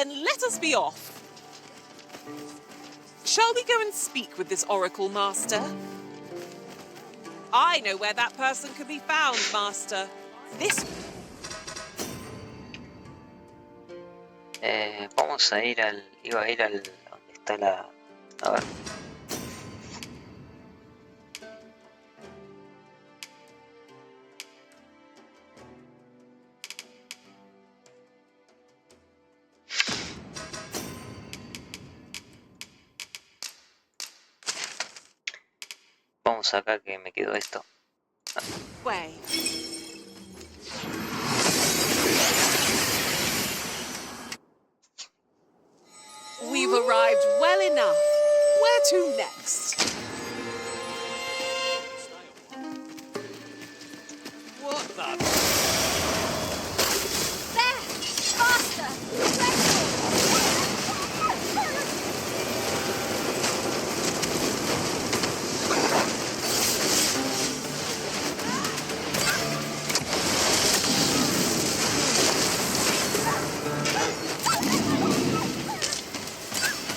Then let us be off. Shall we go and speak with this Oracle Master? I know where that person can be found, Master. This... Vamos a ir al... Iba a ir al... donde está la... A ver. Vamos acá que me quedó esto. way. We've arrived well enough. Where to next? What the? There! Faster!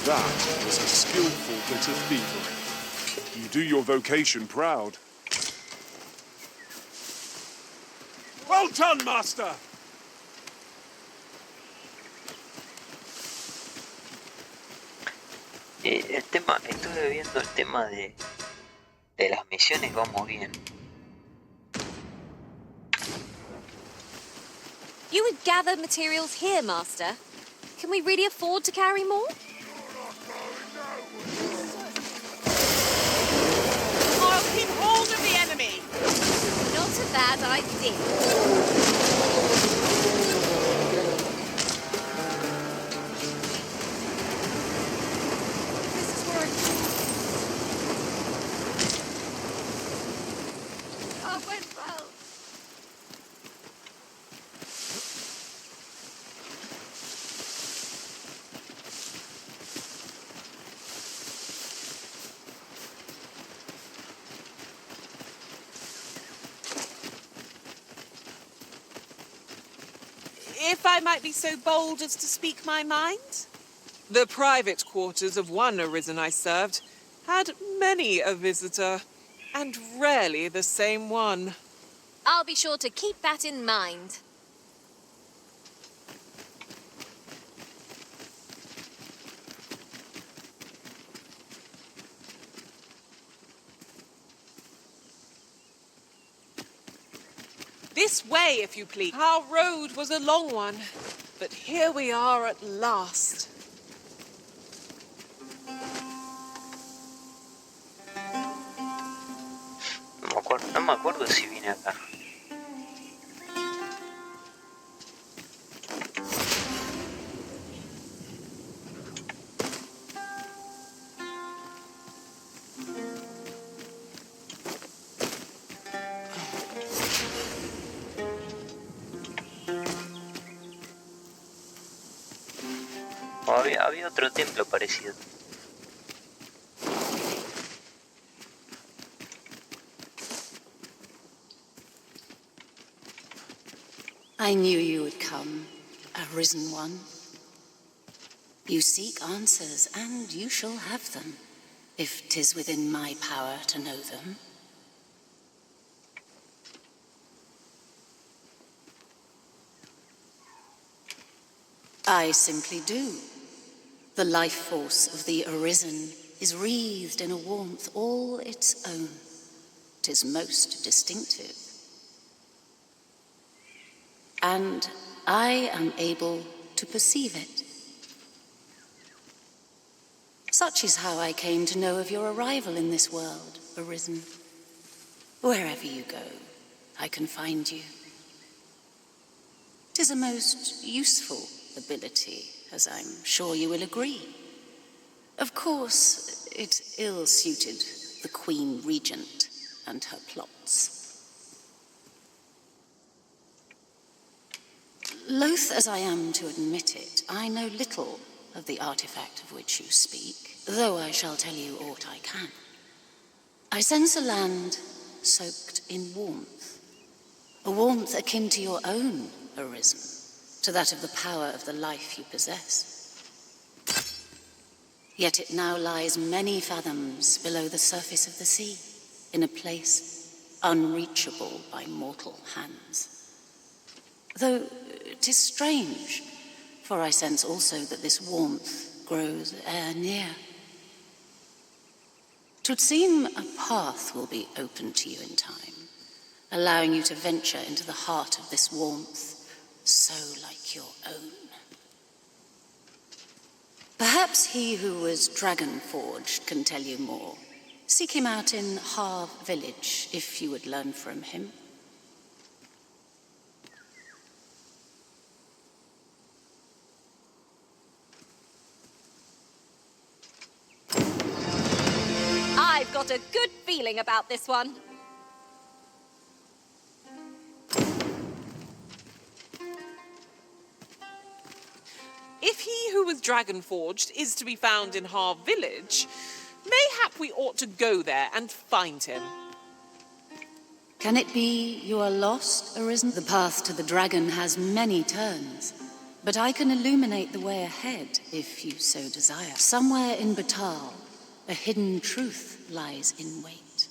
That was a skillful bit of thievery. You do your vocation proud. Well done, Master! El tema, estuve viendo el tema de las misiones, vamos bien. You would gather materials here, Master. Can we really afford to carry more? I'll keep hold of the enemy. Not a bad idea. If I might be so bold as to speak my mind? The private quarters of one Arisen I served had many a visitor, and rarely the same one. I'll be sure to keep that in mind. This way, if you please. Our road was a long one, but here we are at last. No me acuerdo si vine acá. Había otro templo parecido. I knew you would come, Arisen One. You seek answers, and you shall have them, if 'tis within my power to know them. I simply do. The life force of the Arisen is wreathed in a warmth all its own. 'Tis most distinctive. And I am able to perceive it. Such is how I came to know of your arrival in this world, Arisen. Wherever you go, I can find you. 'Tis a most useful ability, as I'm sure you will agree. Of course, it's ill-suited the Queen Regent and her plots. Loath as I am to admit it, I know little of the artifact of which you speak, though I shall tell you aught I can. I sense a land soaked in warmth, a warmth akin to your own, Arisen, to that of the power of the life you possess. Yet it now lies many fathoms below the surface of the sea, in a place unreachable by mortal hands. Though 'tis strange, for I sense also that this warmth grows ere near. 'Twould seem a path will be open to you in time, allowing you to venture into the heart of this warmth, so like your own. Perhaps he who was dragon-forged can tell you more. Seek him out in Harv village, if you would learn from him. I've got a good feeling about this one. If he who was dragon-forged is to be found in Harv village, mayhap we ought to go there and find him. Can it be you are lost, Arisen? The path to the dragon has many turns, but I can illuminate the way ahead, if you so desire. Somewhere in Batal, a hidden truth lies in wait.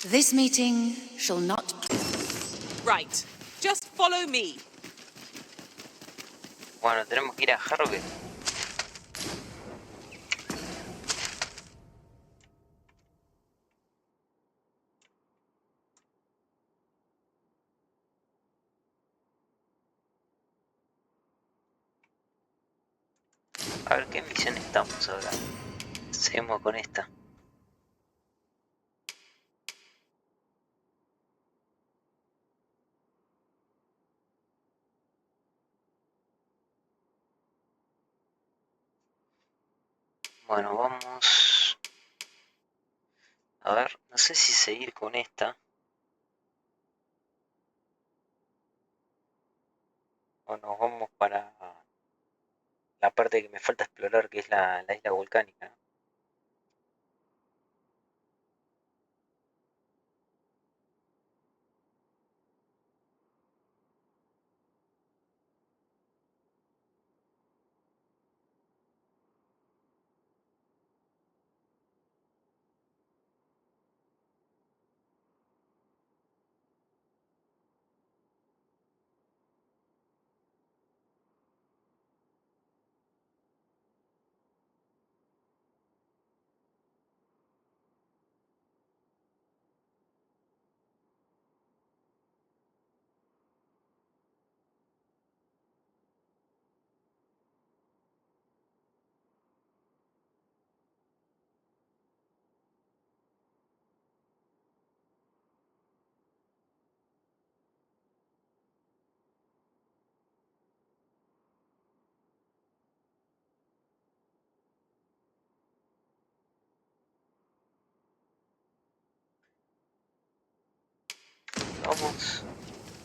This meeting shall not... Right. Just follow me. Bueno, tenemos que ir a Harvey. A ver qué misión estamos ahora. Seguimos con esta. Bueno, vamos... A ver, no sé si seguir con esta. O nos vamos para la parte que me falta explorar, que es la isla volcánica, ¿no?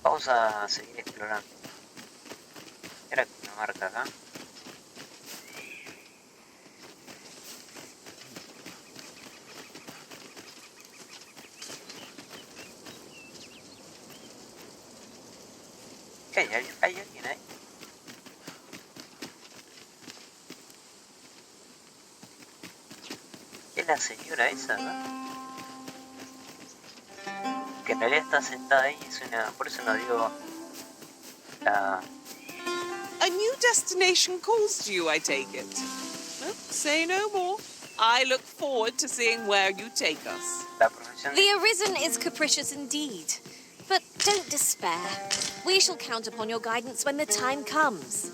Vamos a seguir explorando. Era que me marca acá. ¿Qué hay? ¿Hay alguien ahí? Es la señora esa, ¿no? Que en realidad está sentada ahí, es una... Por eso no digo... La... A new destination calls to you, I take it. Well, say no more. I look forward to seeing where you take us. La profesión... The Arisen is capricious indeed. But don't despair. We shall count upon your guidance when the time comes.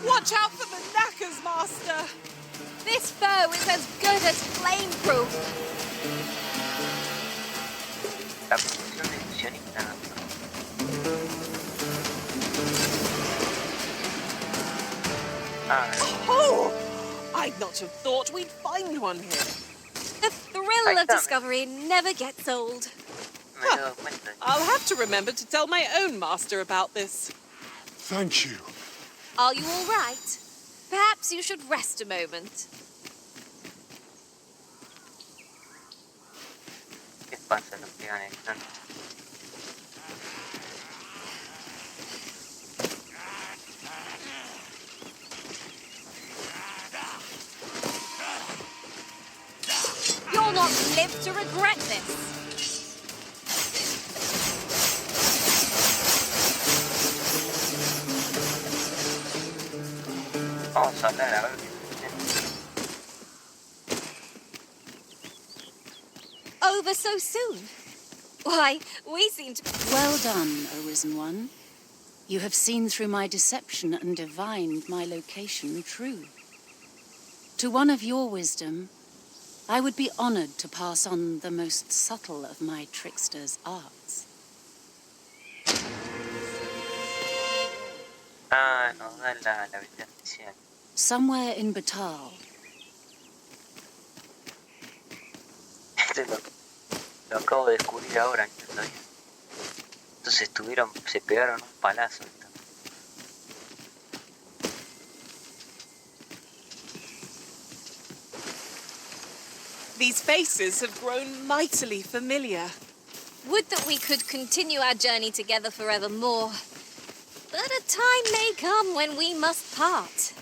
Watch out for the knackers, Master! This bow is as good as flame-proof. La profesión de ilusionista, ¿no? Oh! I'd not have thought we'd find one here. The thrill of discovery never gets old. Me he dado cuenta. I'll have to remember to tell my own master about this. Thank you. Are you all right? Perhaps you should rest a moment. ¿Qué pasa? Los peones están... not live to regret this. Vamos a hablar a ver qué Over so soon? Why, we seem to... Well done, O Risen One. You have seen through my deception and divined my location true. To one of your wisdom, I would be honored to pass on the most subtle of my trickster's arts. Ah, nos da la habilidad especial. Somewhere in Batal, Este lo acabo de descubrir ahora, ni lo sabía. Entonces se pegaron un palazo. These faces have grown mightily familiar. Would that we could continue our journey together forevermore. But a time may come when we must part.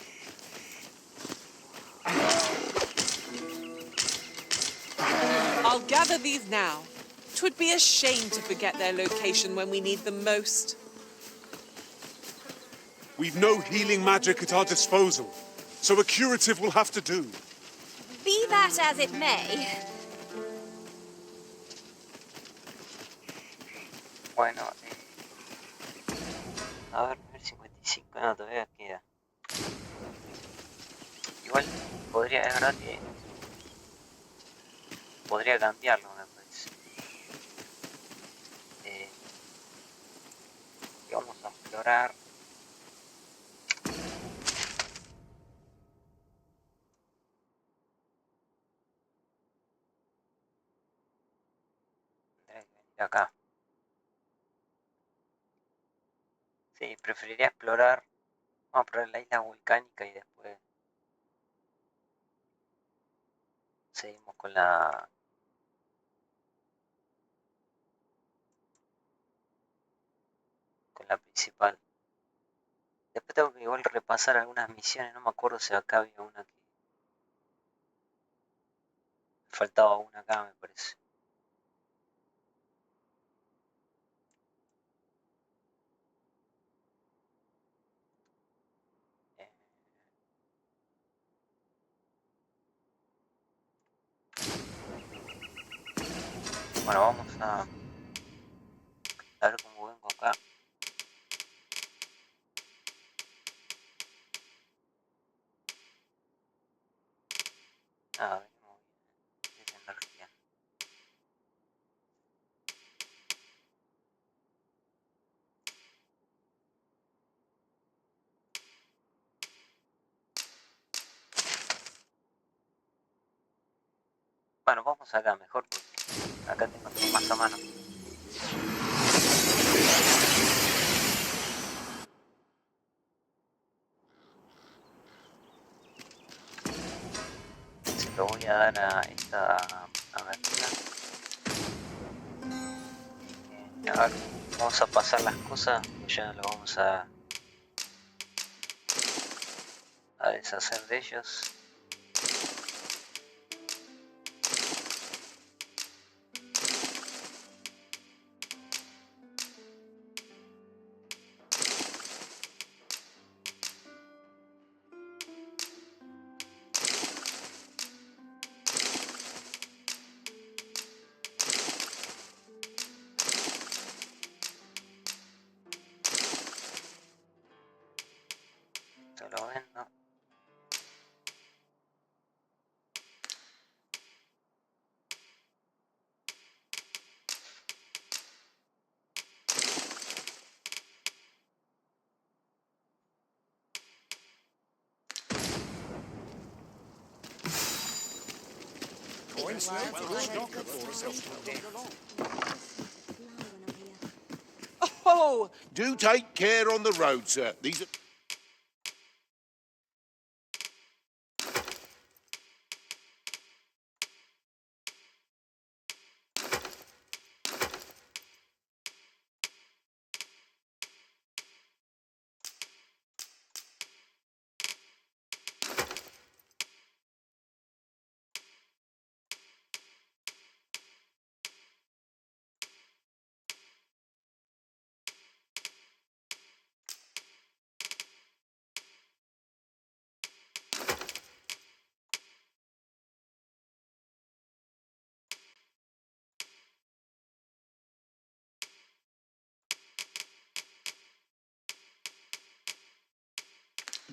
I'll gather these now. 'Twould be a shame to forget their location when we need them most. We've no healing magic at our disposal, so a curative will have to do. Be that as it may. Bueno, a ver, nivel 55, no, todavía queda. Igual podría, es verdad que podría cambiarlo, me parece. Y vamos a explorar. Tendré que venir acá. Sí, preferiría explorar. Vamos a probar la isla volcánica y después seguimos con la principal. Después tengo que igual repasar algunas misiones, no me acuerdo si acá había una que... Faltaba una acá, me parece. Eh, Bueno, vamos a ver cómo vengo acá. Ah, venimos bien de energía. Bueno, vamos acá mejor porque acá tengo todo más a mano. Se lo voy a dar a esta abertura. A ver, vamos a pasar las cosas, ya lo vamos a deshacer de ellos. Esto lo vendo. Oh, Do take care on the road, sir. These are...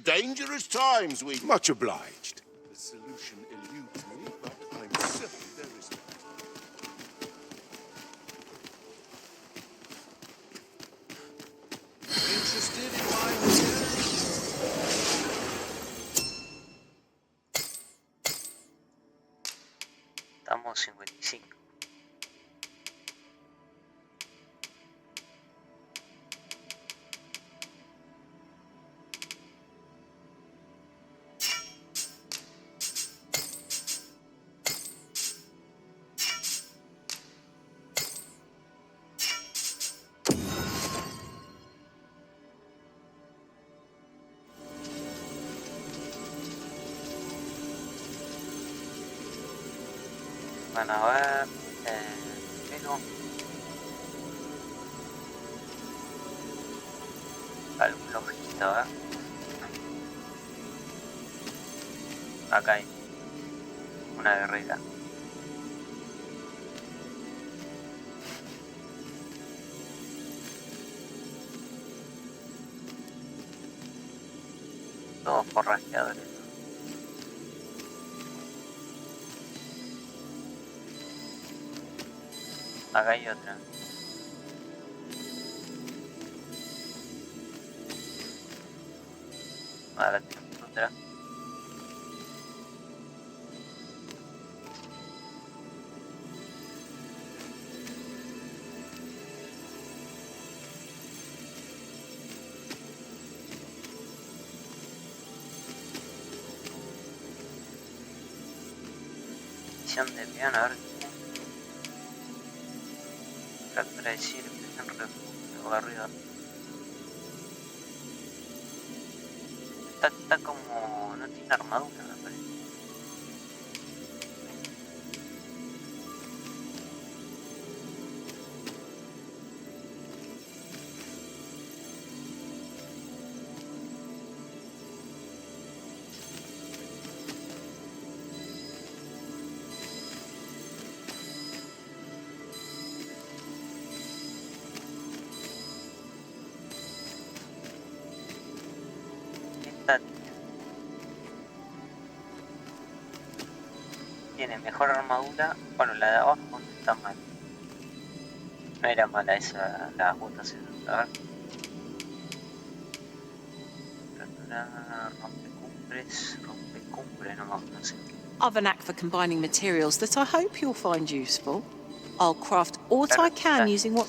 Dangerous times we... Much obliged. The solution eludes me, but I'm certain there is not. Interested in my wares? Estamos 55. Van a ver, pero algún logista, ¿ver? Acá hay una guerrera. Todos forrajeadores. Acá hay otra. Acá tenemos otra. Misión de peón, a ver. Captura de Chile, presión refugio, arriba. Está como... no tiene armadura, me parece. Esta tiene mejor armadura. Bueno, la de abajo no está mal. No era mala esa, las botas esas. A ver. Rompecumbres, no sé. I've a knack for combining materials that I hope you'll find useful. I'll craft what I can using what...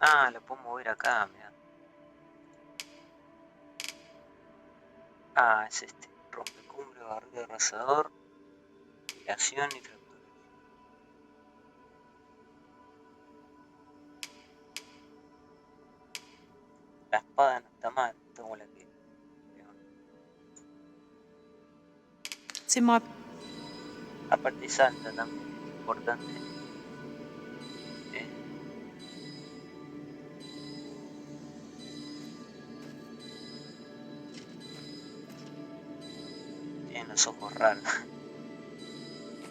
Ah, lo puedo mover acá, mira. Ah, es este. Rompecumbre, barrido arrasador, migración y fractura. La espada no está mal, tengo la que... It's in my... Aparte salta también, importante. Tiene los ojos raros.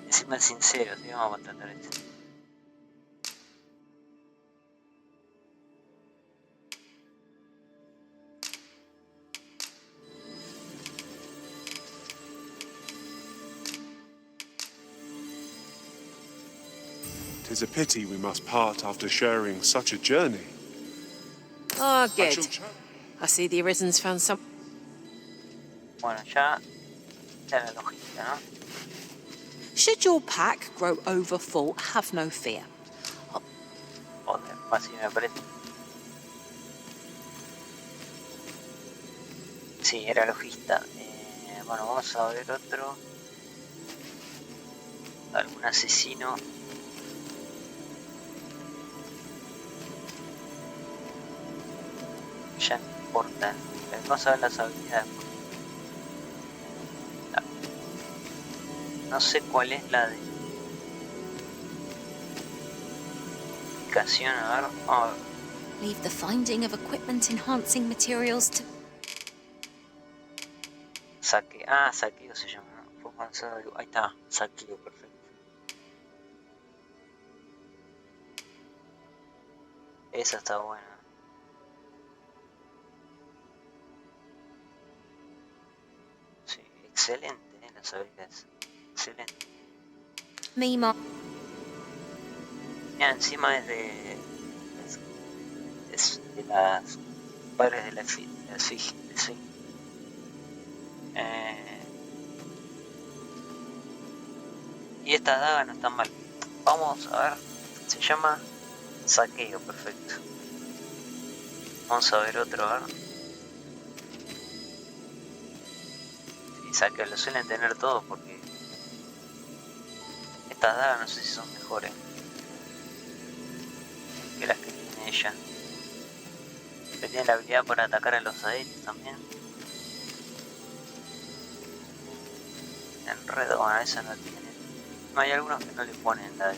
Encima es sincero, ¿sí? Vamos a tratar esto. Tis a pity we must part after sharing such a journey. Ah, I good. shall chat. I see the Arisen's found some... Bueno, ya está la logística, ¿no? Should your pack grow over full, have no fear. Joder, así me parece. Sí, era logista. Bueno, vamos a ver otro. Algún asesino. Ya no importa. Vamos a ver las habilidades. No sé cuál es la de indicación, a ver. Vamos a ver. Leave the finding of equipment enhancing materials to... Saque. Ah, saqueo se llama. ¿No? Fue avanzado. Ahí está. Saqueo, perfecto. Esa está buena. Excelente, las habilidades. Excelente. Mima. Mira, encima es de las padres de la Ezezg. Y esta daga no está mal. Vamos a ver. Se llama saqueo, perfecto. Vamos a ver otro, a ver. Sí, saqueo, lo suelen tener todos porque estas dagas no sé si son mejores que las que tiene ella. Que tiene la habilidad para atacar a los aéreos también. Enredo, bueno, esa no tiene. No, hay algunos que no le ponen la.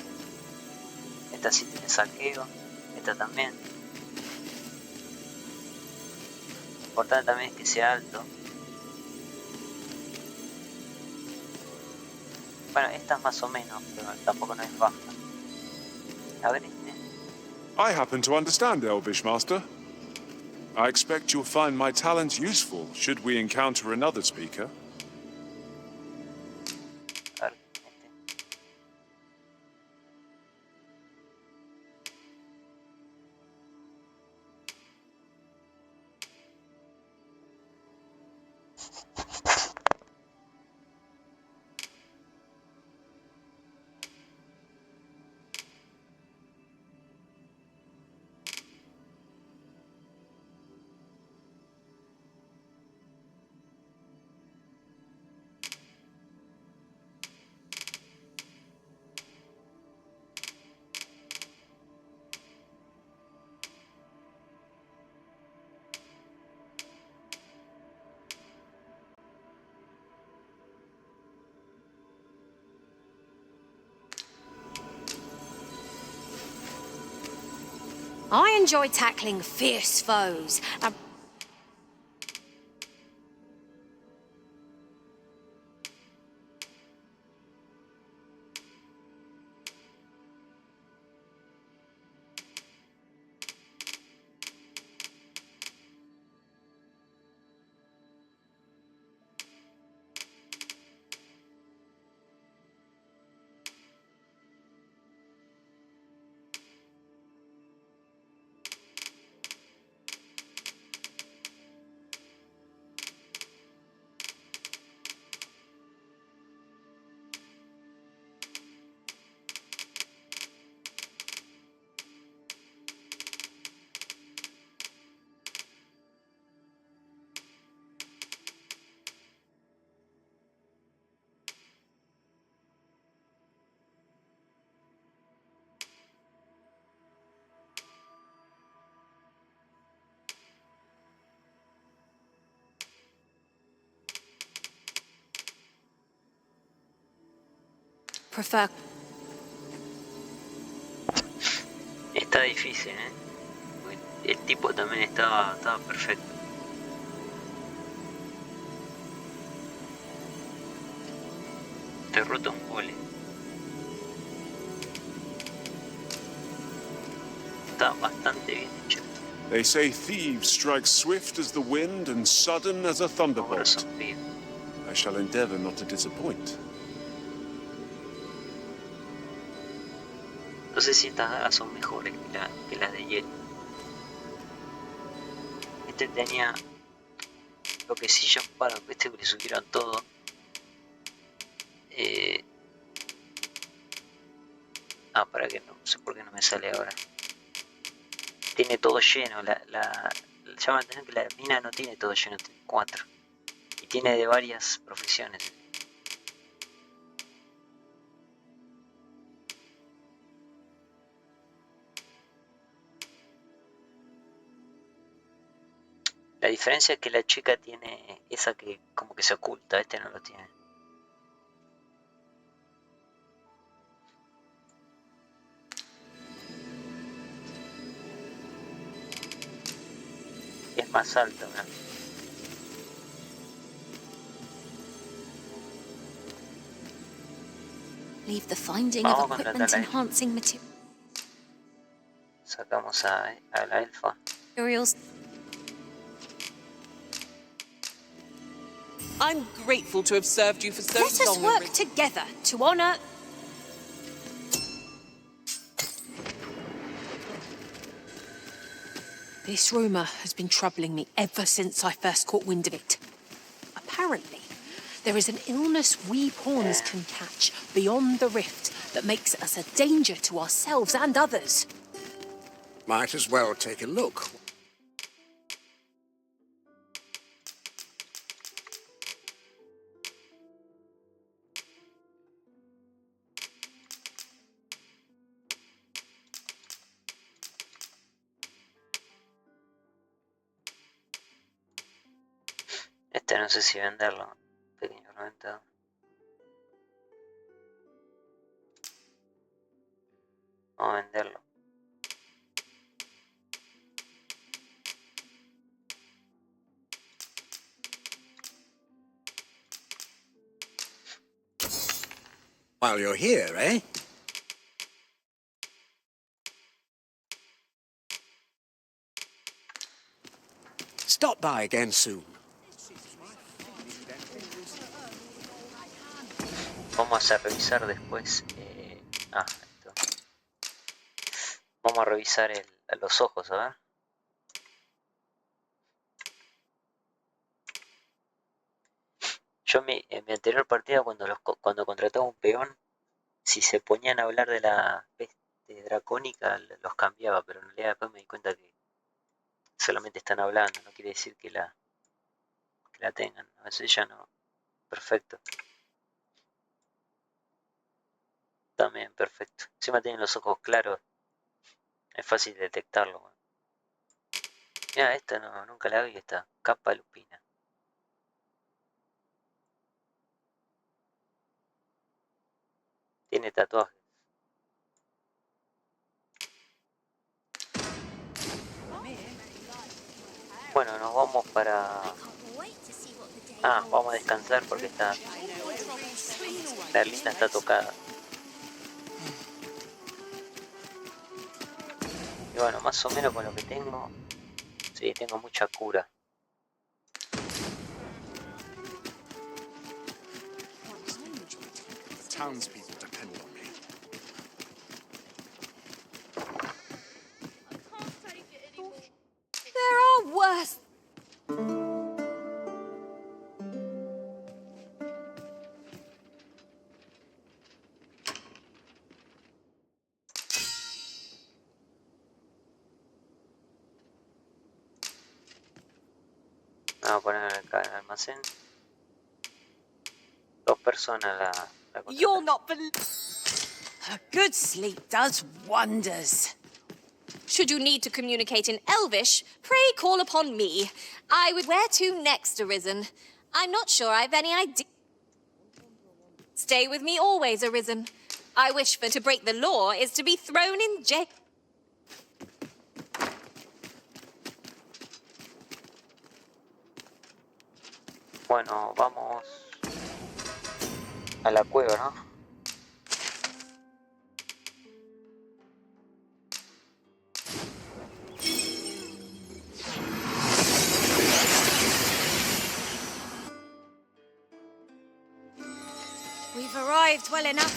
Esta sí tiene saqueo, esta también. Lo importante también es que sea alto. Bueno, esta es más o menos, pero tampoco no es baja. A ver este. I happen to understand Elvish, Master. I expect you'll find my talents useful should we encounter another speaker. A ver, este. I enjoy tackling fierce foes. Prefer. Está difícil, El tipo también estaba perfecto. Te roto un gole. Está bastante bien hecho. They say thieves strike swift as the wind and sudden as a Ahora thunderbolt. son fríos. I shall endeavor not to disappoint. No sé si estas dagas son mejores que las de hielo. Este tenía lo que sí ya para este que le subieron todo. Para que no sé por qué no me sale ahora. Tiene todo lleno. Llama la atención que la mina no tiene todo lleno, tiene 4. Y tiene de varias profesiones. La diferencia es que la chica tiene esa que como que se oculta, este no lo tiene. Es más alto, ¿no? Leave the finding Vamos of a equipment contratar a enhancing Sacamos a la elfa. materials. I'm grateful to have served you for so Let us long. work together to honor... This rumour has been troubling me ever since I first caught wind of it. Apparently, there is an illness we pawns can catch beyond the rift that makes us a danger to ourselves and others. Might as well take a look. Este no sé si venderlo. Pequeño reventado. Vamos a venderlo. While you're here, eh? Stop by again soon. Vamos a revisar después. Esto. Vamos a revisar los ojos, a ver. Yo en mi anterior partida, cuando contrataba un peón, si se ponían a hablar de la peste dracónica, los cambiaba, pero en realidad después me di cuenta que solamente están hablando, no quiere decir que la tengan. A veces ya no. Perfecto. También, perfecto. Encima tienen los ojos claros. Es fácil detectarlo. Bueno. Mira, esta no, nunca la vi, esta capa lupina. Tiene tatuajes. Bueno, nos vamos para... vamos a descansar porque la linda está tocada. Y bueno, más o menos con lo que tengo... Sí, tengo mucha cura. Townspeople depend on me. There are worse... Vamos a poner acá en el almacén. 2 personas la You'll contratan. not believe... A good sleep does wonders. Should you need to communicate in Elvish, pray call upon me. I would... Where to next, Arisen? I'm not sure I've any idea. Stay with me always, Arisen. I wish for to break the law is to be thrown in jail. Bueno, vamos a la cueva, ¿no? We've arrived well enough.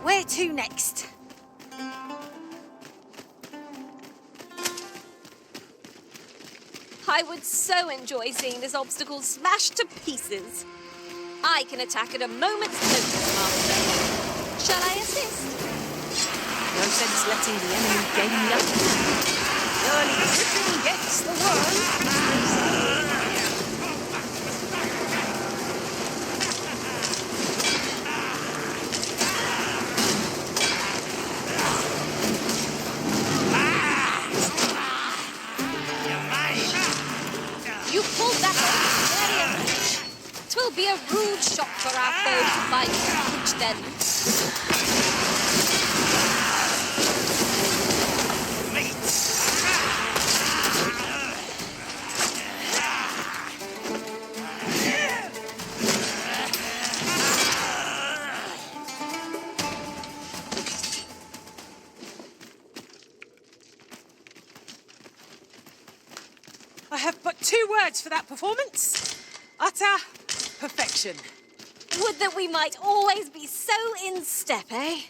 Where to next? I would so enjoy seeing this obstacle smashed to pieces. I can attack at a moment's notice, Master. Shall I assist? No sense letting the enemy gain nothing. Early Griffin gets the worm. You pulled that off very much. 'Twill be a rude shock for our foe to find you pinch their loot. I have but two words for that performance. Utter perfection. Would that we might always be so in step, eh?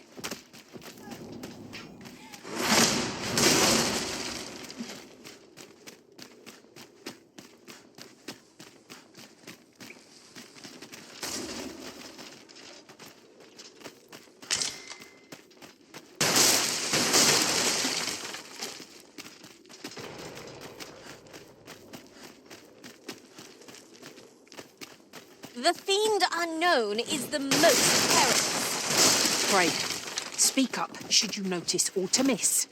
The fiend unknown is the most perilous. Pray, speak up should you notice aught amiss.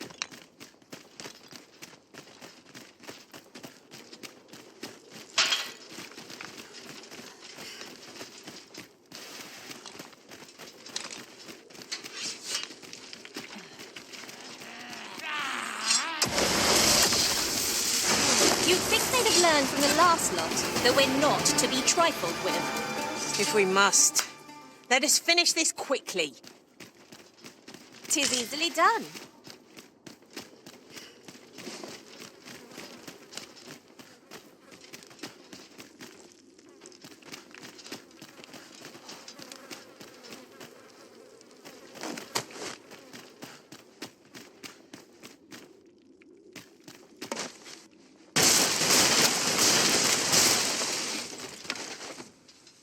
You'd think they'd have learned from the last lot that we're not to be trifled with. If we must. Let us finish this quickly. 'Tis easily done.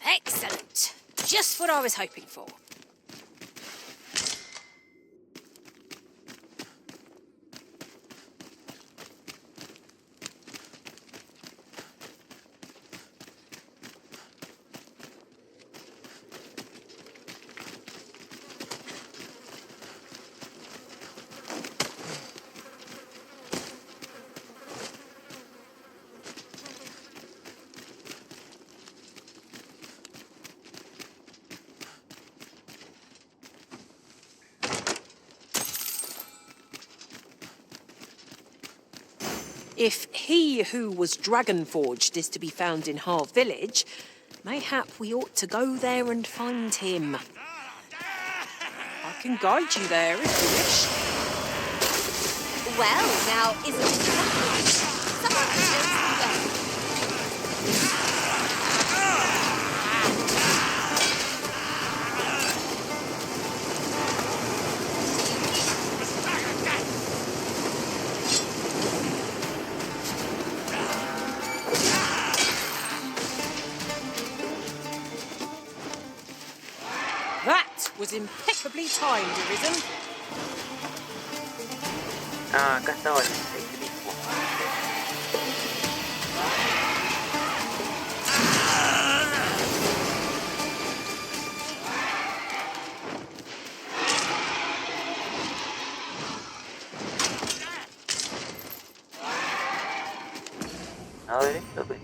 Excellent. Just what I was hoping for. If he who was dragon-forged is to be found in Harve Village, mayhap we ought to go there and find him. I can guide you there if you wish. Well, now, isn't it lovely? Someone knows the way. That was impeccably timed, Arisen. Ah, acá estaba el grifo. A ver esto, pues.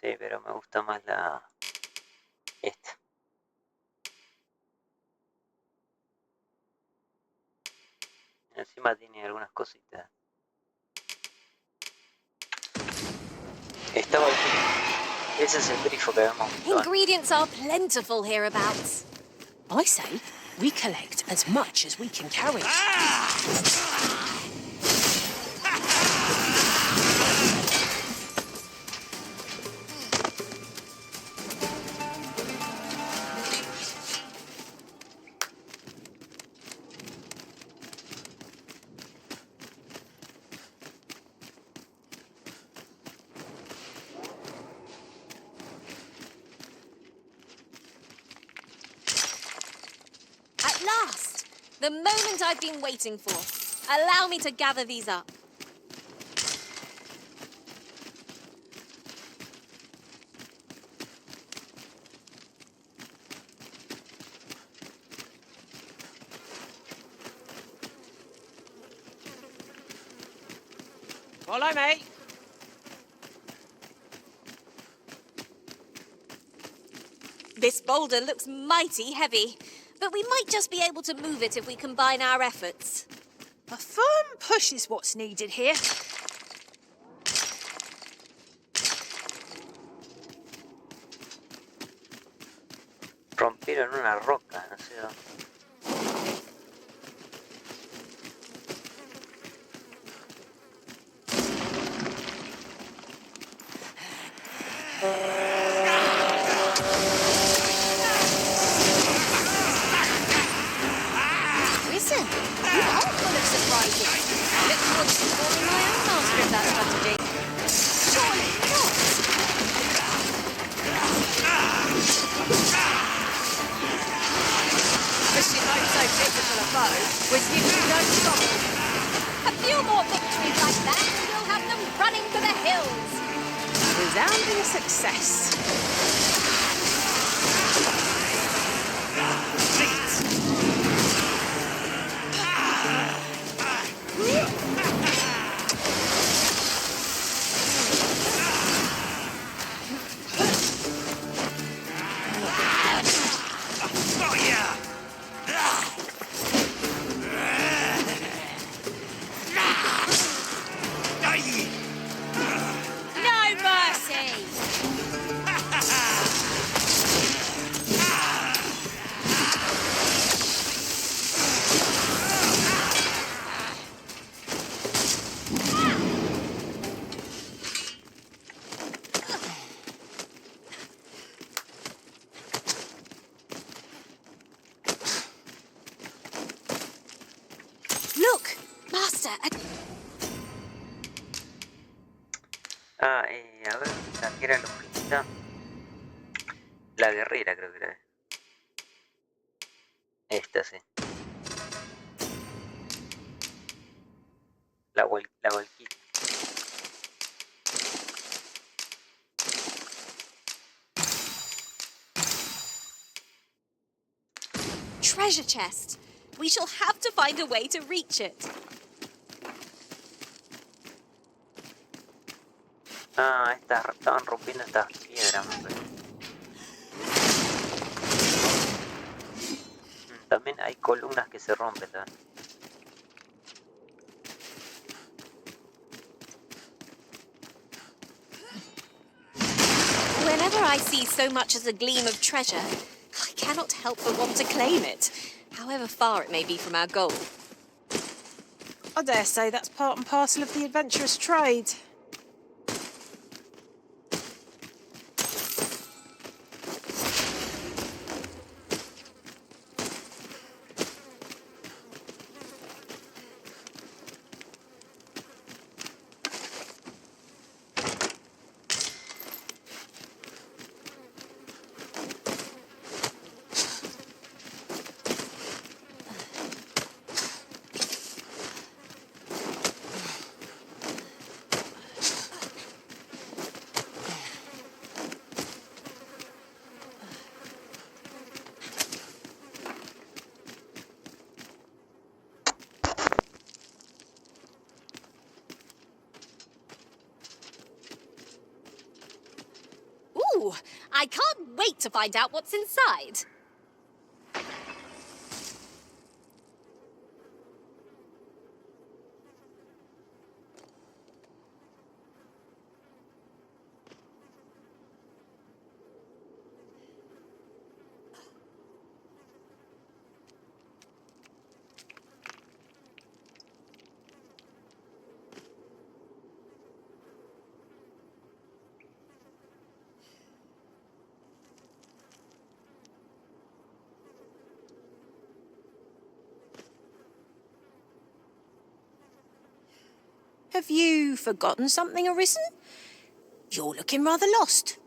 Sí, pero me gusta más esta. Encima tiene algunas cositas. Estaba aquí. Ese es el grifo que habíamos visto antes. Ingredients are plentiful hereabouts. I say, we collect as much as we can carry. At last! The moment I've been waiting for. Allow me to gather these up. Follow me. This boulder looks mighty heavy, but we might just be able to move it if we combine our efforts. A firm push is what's needed here. tiro en una roca, no sé dónde. Listen, you are full of surprises. I look forward to performing my own master of that strategy. Surely not. Wish you know so physical a foe was you don't trouble. A few more victories like that, and we'll have them running for the hills. Resounding success. No mercy! Look, Master, A ver, la que era la hojita. La guerrera creo que era. Esta sí. La volquita. treasure chest. We shall have to find a way to reach it. Ah, estaban rompiendo estas piedras, me parece. También hay columnas que se rompen también. Whenever I see so much as a gleam of treasure, I cannot help but want to claim it, however far it may be from our goal. I dare say that's part and parcel of the adventurous trade. Ooh, I can't wait to find out what's inside. Have you forgotten something, Arisen? You're looking rather lost.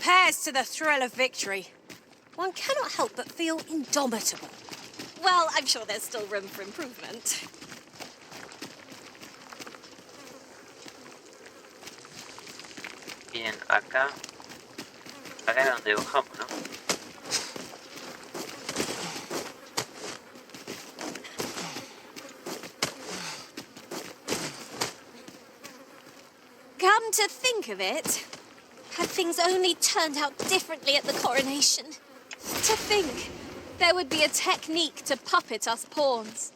compares to the thrill of victory. One cannot help but feel indomitable. Well, I'm sure there's still room for improvement. Bien, acá era donde bajamos, ¿no? Come to think of it, had things only turned out differently at the coronation. To think there would be a technique to puppet us pawns.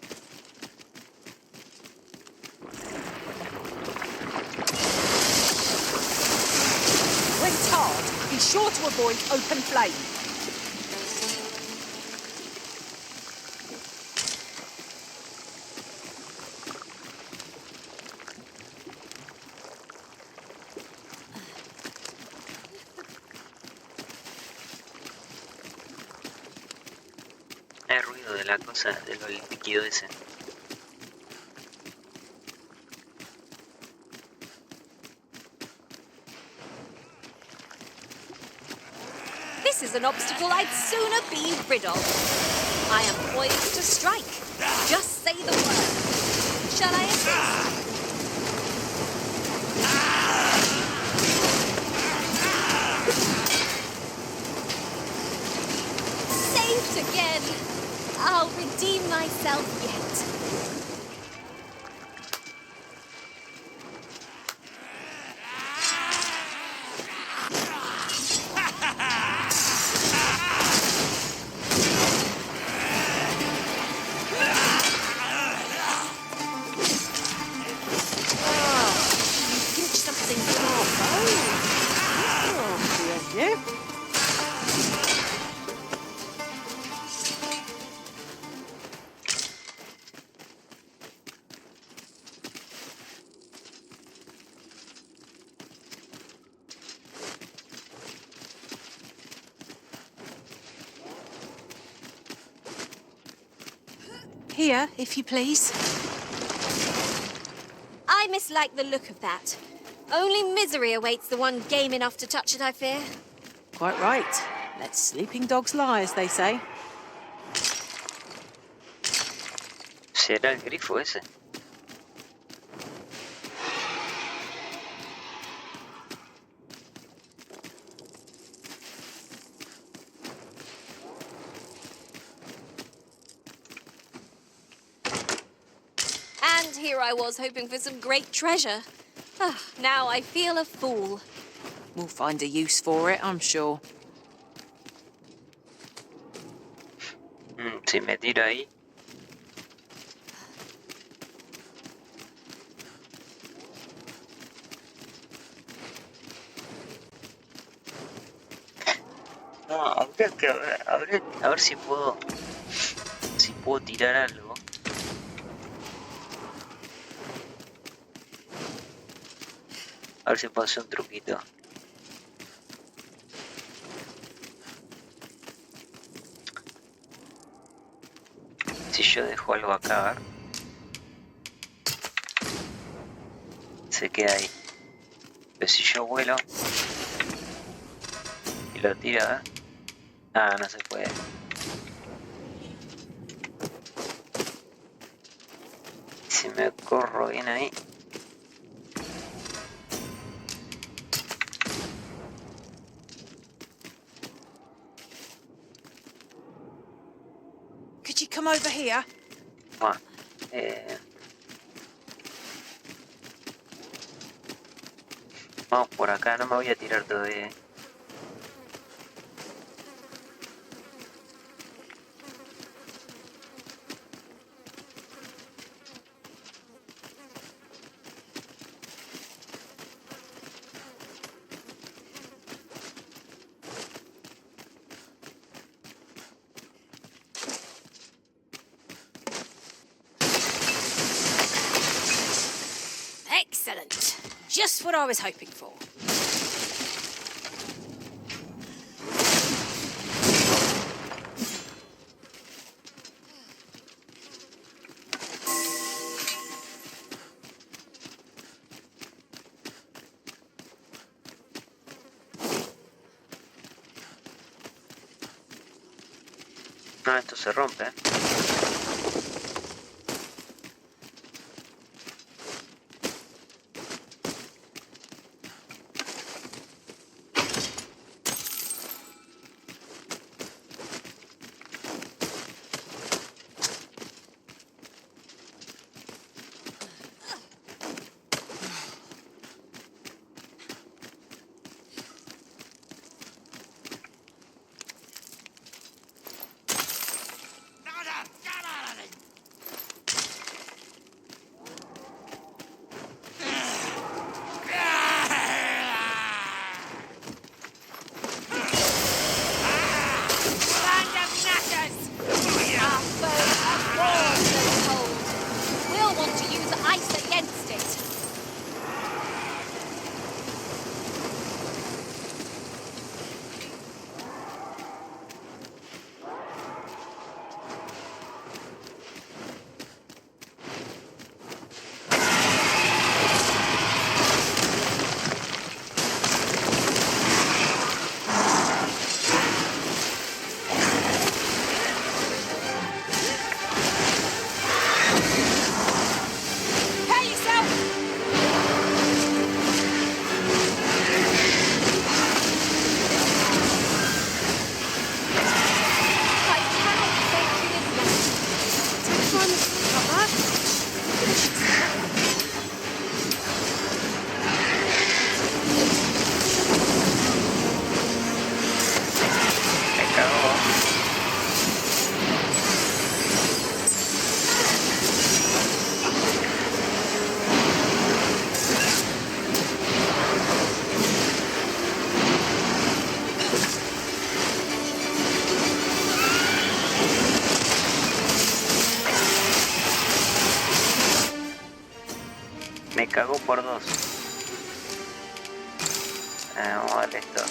When tarred, be sure to avoid open flame. Hay ruido de la cosa, de lo líquido ese. This is an obstacle I'd sooner be rid of. I am poised to strike. Just say the word. Shall I assist? Saved again. I'll redeem myself yet. Here, if you please. I mislike the look of that. Only misery awaits the one game enough to touch it, I fear. Quite right. Let sleeping dogs lie, as they say. ¿Será el grifo ese? And here I was hoping for some great treasure. Ah, now I feel a fool. We'll find a use for it, I'm sure. Si me tiro ahí. No, habría que a ver si puedo tirar algo. A ver si puedo hacer un truquito. Si yo dejo algo acá, a ver. Se queda ahí. Pero si yo vuelo y lo tiro, a ver. Ah, no se puede. Si me corro bien ahí. Could you come over here? Bueno, vamos por acá, no me voy a tirar todavía. Excellent. Just what I was hoping for. No, esto se rompe, ¿eh? We'll want to use ice against it. Me cagó por 2. Vamos a darle esto.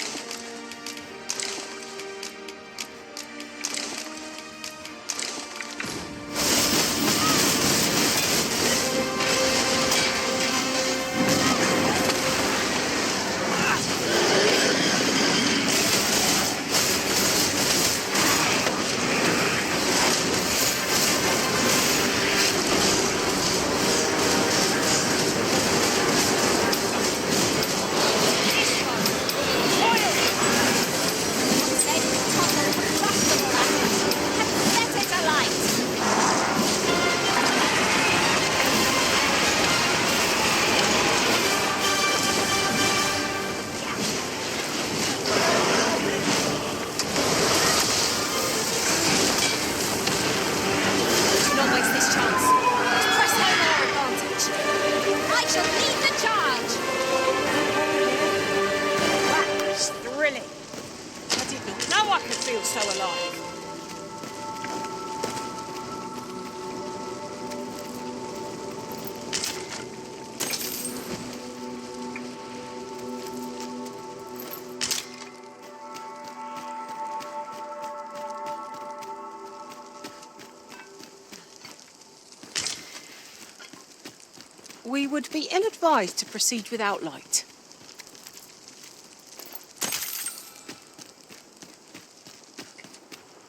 We would be ill-advised to proceed without light.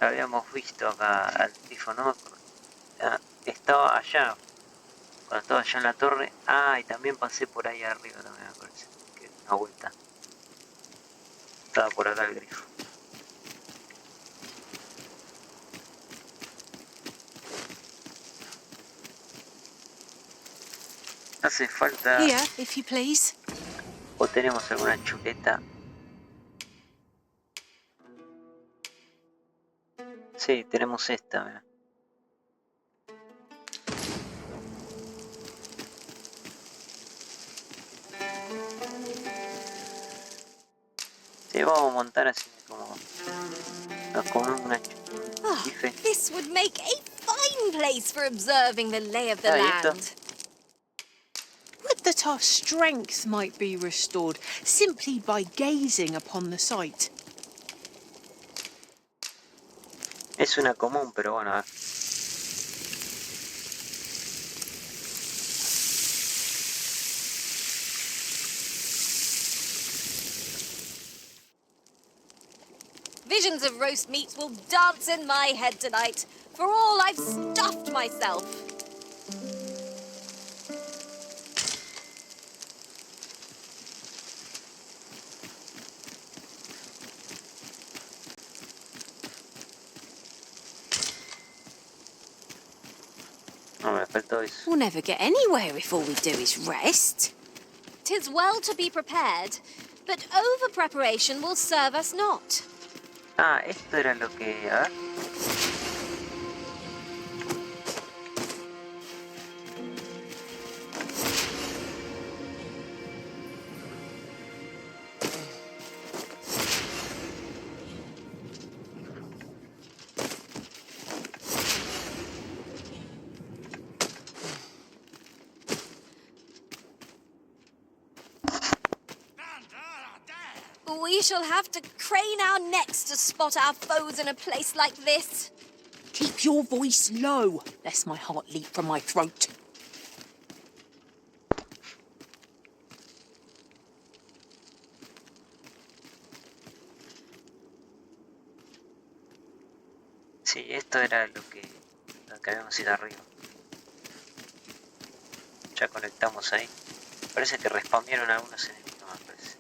Habíamos visto acá al tifo, ¿no? Estaba allá, cuando estaba allá en la torre. Ah, y también pasé por ahí arriba también, me parece. Que una vuelta. Estaba por acá el grifo. Hace falta... Here, if you please. ¿O tenemos alguna chuleta? Sí, tenemos esta, mira. Sí, vamos a montar así como... Nos comemos una bife. This would make a fine place for observing the lay of the Ah, ¿y esto? land. Would that our strength might be restored simply by gazing upon the sight. Es una común, pero bueno, a ver. Visions Visions of roast meat will dance in my head tonight, for all I've stuffed myself. No, me faltó eso. We'll never get anywhere if all we do is rest. 'Tis well to be prepared, but over-preparation will serve us not. Ah, esto era lo que... A ver. We shall have to crane our necks to spot our foes in a place like this. Keep your voice low, lest my heart leap from my throat. Sí, esto era lo que habíamos ido arriba. Ya conectamos ahí. Parece que respawnearon algunos enemigos, me parece.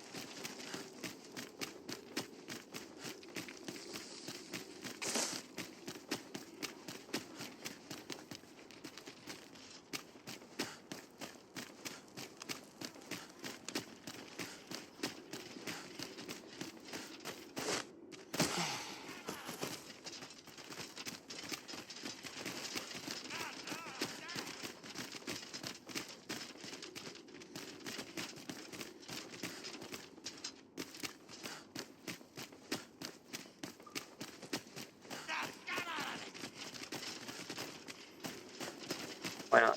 Bueno,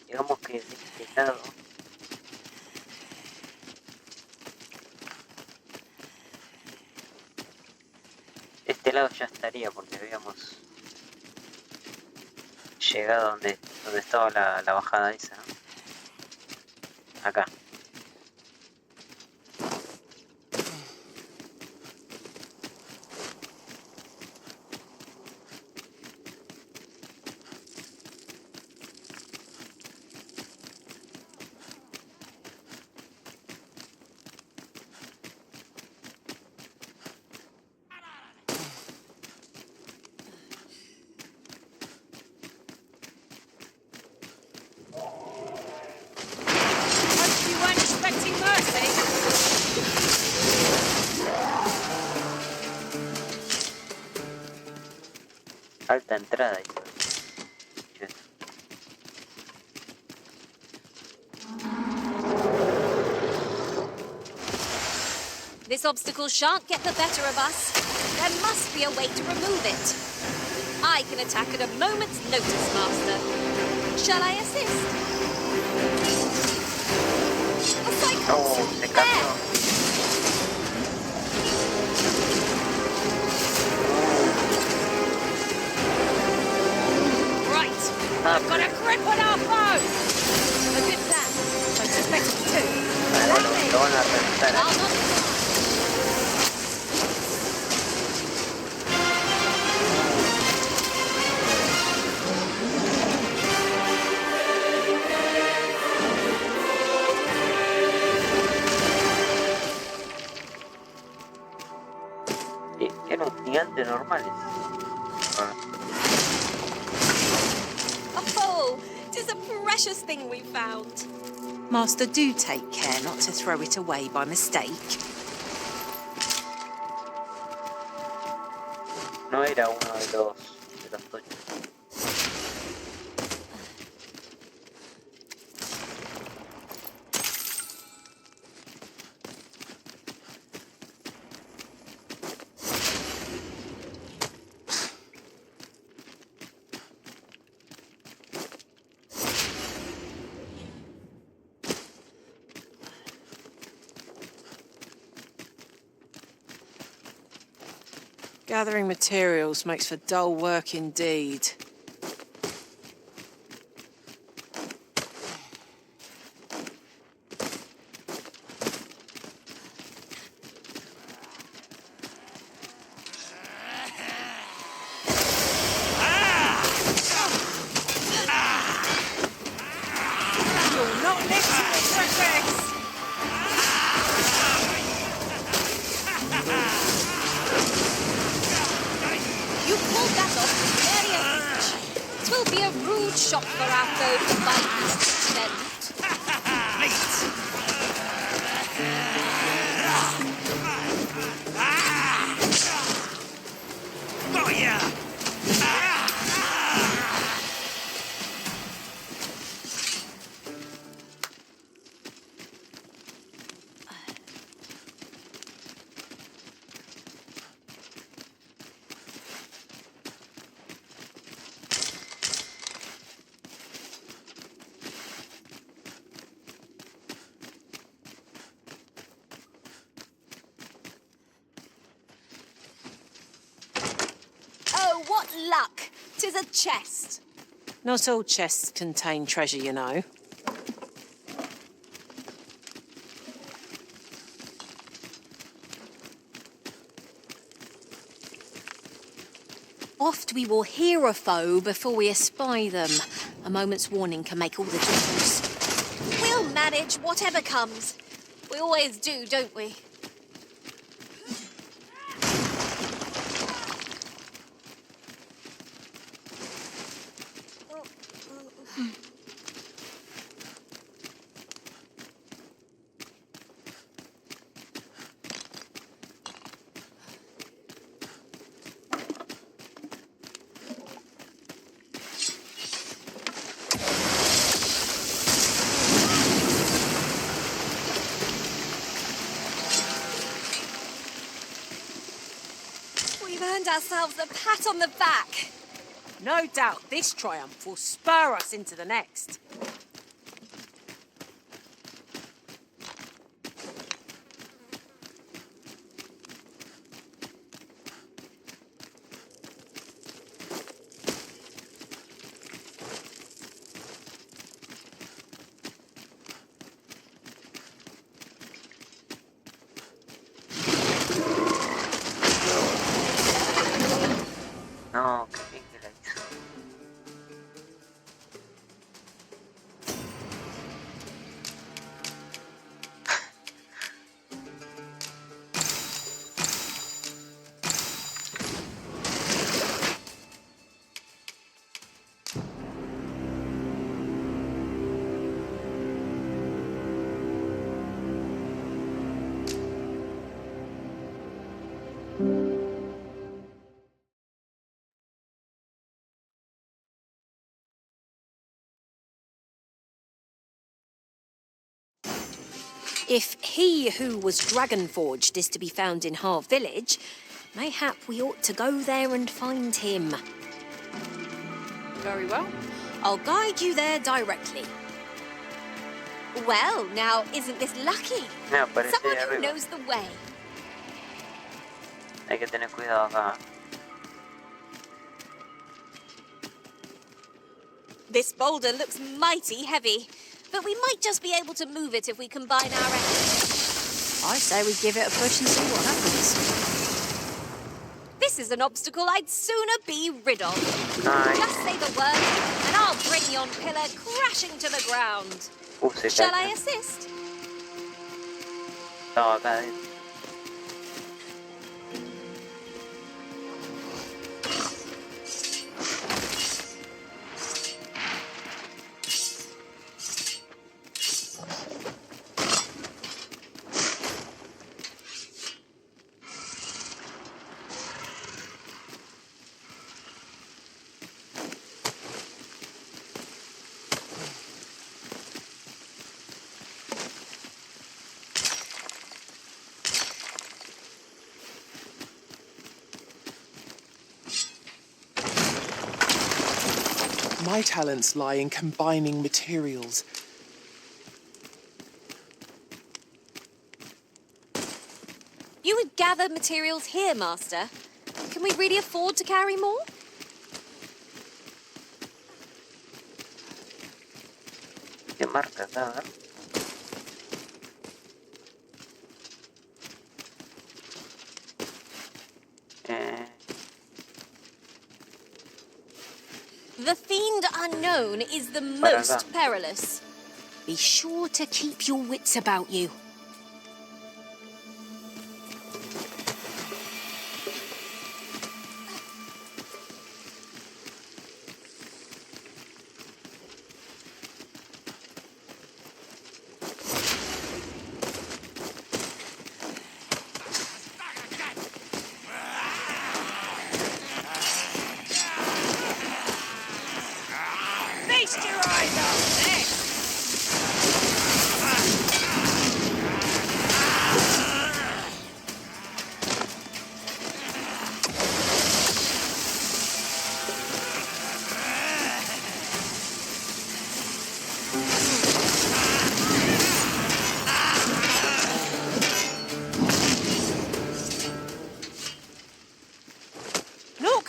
digamos que de este lado ya estaría porque habíamos llegado donde estaba la bajada esa, ¿no? Acá. Alta entrada y todo. This obstacle shan't get the better of us. There must be a way to remove it. I can attack at a moment's notice, Master. Shall I assist? A cycle! Oh, se cambió. Right, I've got a grip on our foe! A good plan. I suspected two. Vale, lo van a reventar. I'll not... Era un gigante normal. Oh, 'tis a precious thing we found. Master, do take care not to throw it away by mistake. No era uno de los tochos. Gathering materials makes for dull work indeed. You pulled that off with very advantage. 'Twill be a rude shock for our foe to find you such their loot. Oh, what luck! 'Tis a chest. Not all chests contain treasure, you know. Oft we will hear a foe before we espy them. A moment's warning can make all the difference. We'll manage whatever comes. We always do, don't we? We've earned ourselves a pat on the back. No doubt this triumph will spur us into the next. No, qué bien que la hizo. If he who was dragon-forged is to be found in Har village, mayhap we ought to go there and find him. Very well. I'll guide you there directly. Well, now, isn't this lucky? No, parece Someone de who arriba. knows the way. Hay que tener cuidado acá. This boulder looks mighty heavy, but we might just be able to move it if we combine our efforts. I say we give it a push and see what happens. This is an obstacle I'd sooner be rid of. Ay. Just say the word, and I'll bring yon pillar crashing to the ground. Se Shall cae. I assist? Estaba acá adentro. My talents lie in combining materials. You would gather materials here, Master. Can we really afford to carry more? ¿Qué marca acá? A ver. The Fiend Unknown is the Para most acá. perilous. Be sure to keep your wits about you.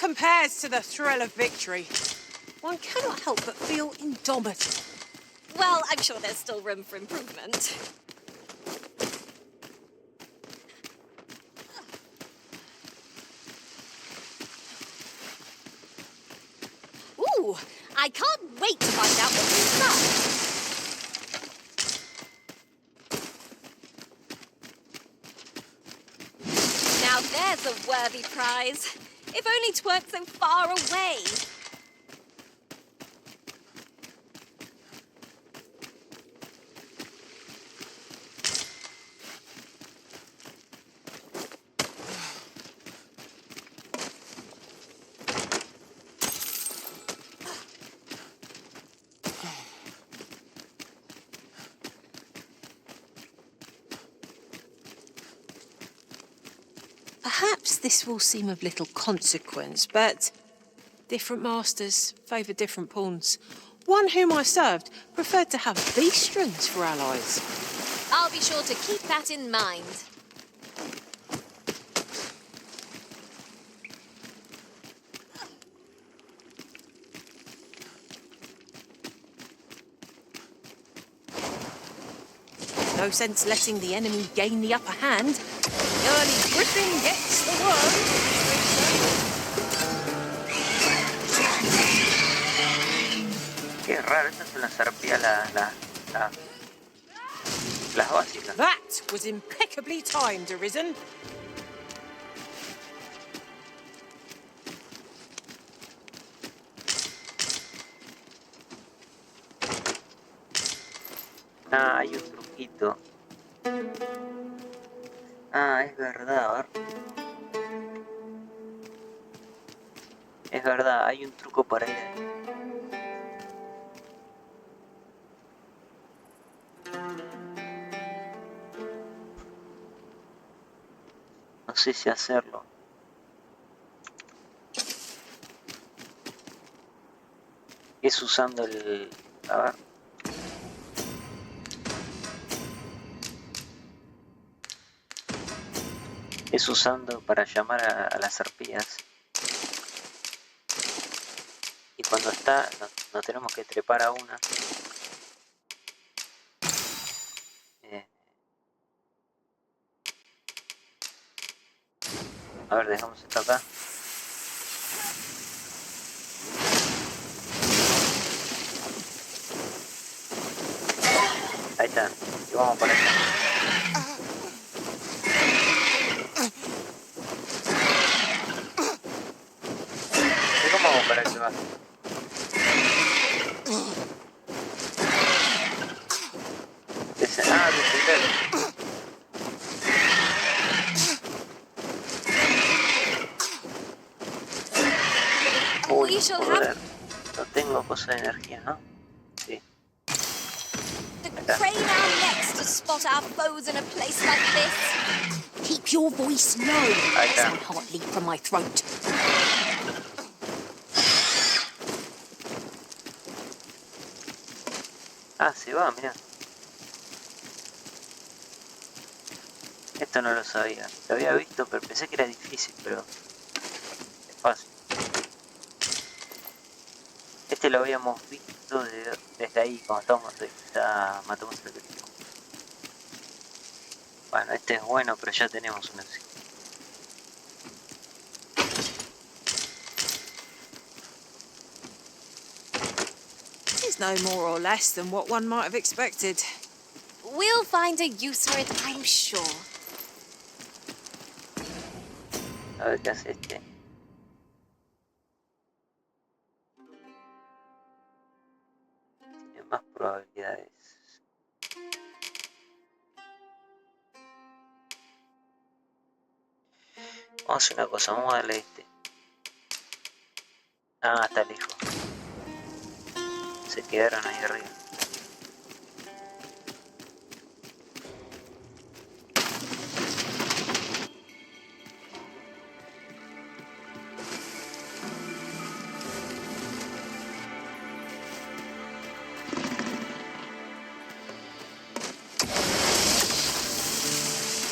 compares to the thrill of victory? One cannot help but feel indomitable. Well, I'm sure there's still room for improvement. Ooh, I can't wait to find out what's inside. Now there's a worthy prize. If only 'tweren't so far away. Perhaps this will seem of little consequence, but different masters favour different pawns. One whom I served preferred to have beast strings for allies. I'll be sure to keep that in mind. No sense letting the enemy gain the upper hand. The early griffin gets the worm. Qué raro, estas son las arpías, las básicas. That was impeccably timed, Arisen. Ah, hay un truquito. Ah, es verdad, a ver. Es verdad, hay un truco para ir ahí. No sé si hacerlo. Es usando el... A ver. Es usando para llamar a las arpías. Y cuando está, no tenemos que trepar a una. A ver, dejamos esto acá. Ahí está. Y vamos para allá. ¿Y cómo vamos para allá? Descender. Uy, joder. No tengo cosa de energía, ¿no? Sí. Crane our necks to spot our foes in a place like this. Keep your voice low. Ahí está. My heart leap from my throat. Ah, se va, mira. Esto no lo sabía. Lo había visto, pero pensé que era difícil, pero es fácil. Este lo habíamos visto desde ahí, cuando matamos el grifo. Bueno, este es bueno, pero ya tenemos una opción. It's no more or less than what one might have expected. We'll find a use for it, I'm sure. A ver qué hace este. Tiene más probabilidades. Vamos a hacer una cosa, vamos a darle este. Ah, está lejos. Se quedaron ahí arriba.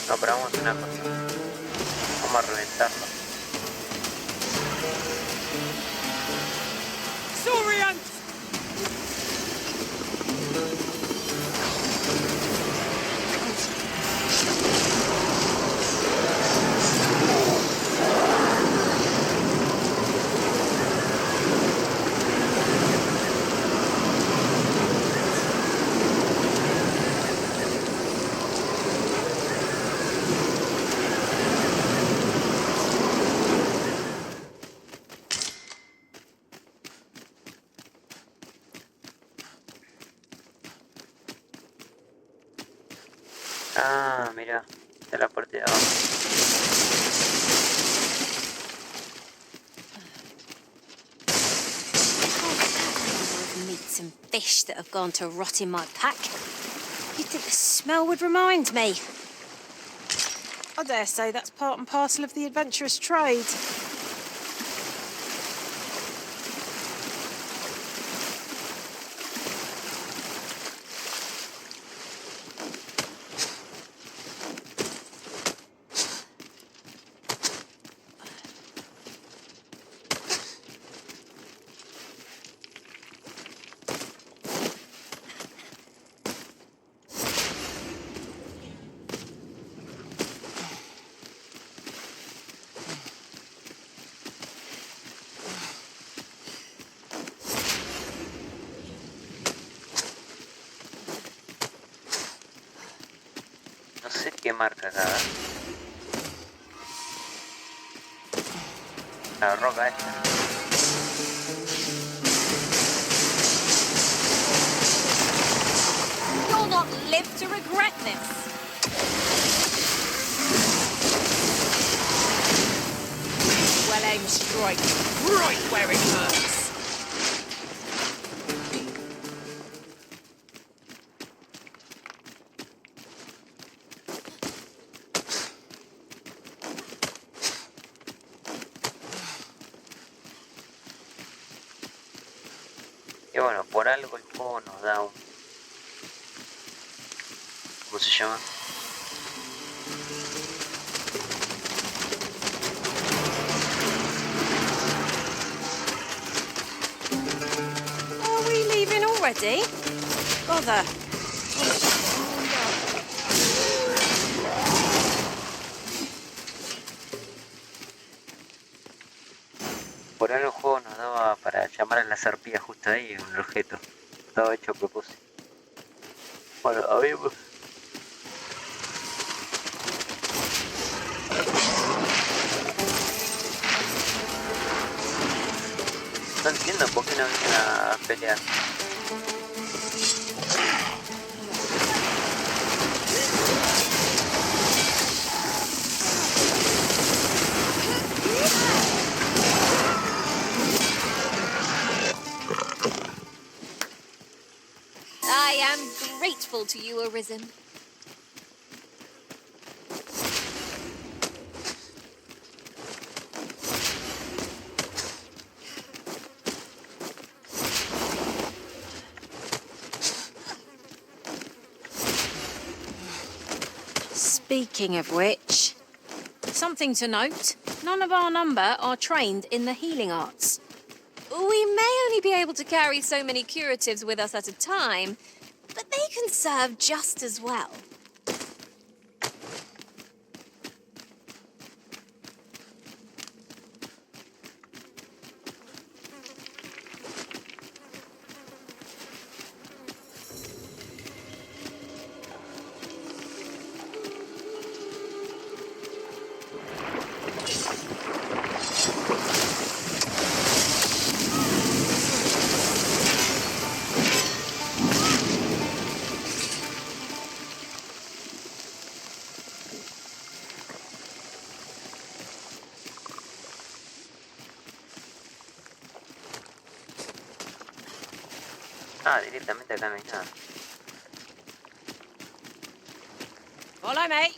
No, pero vamos a hacer una cosa. Vamos a reventarlo. Ah, mira, está la parte de abajo. Meats and fish that have gone to rot in my pack. You'd think the smell would remind me. I dare say that's part and parcel of the adventurous trade. No sé qué marca acá. La roca esta. You'll not live to regret this. Well aimed strike, right where it hurts. Y bueno, por algo el juego nos da un... ¿Cómo se llama? Are we leaving already? Bother. Por algo el juego nos daba para llamar a las arpías justo ahí, un objeto. Estaba hecho a propósito. Bueno, habíamos... No entiendo por qué no vienen a pelear. I am grateful to you, Arisen. Speaking of which, something to note. None of our number are trained in the healing arts. We may only be able to carry so many curatives with us at a time, but they can serve just as well. Ah, directamente acá no hay nada. Follow me.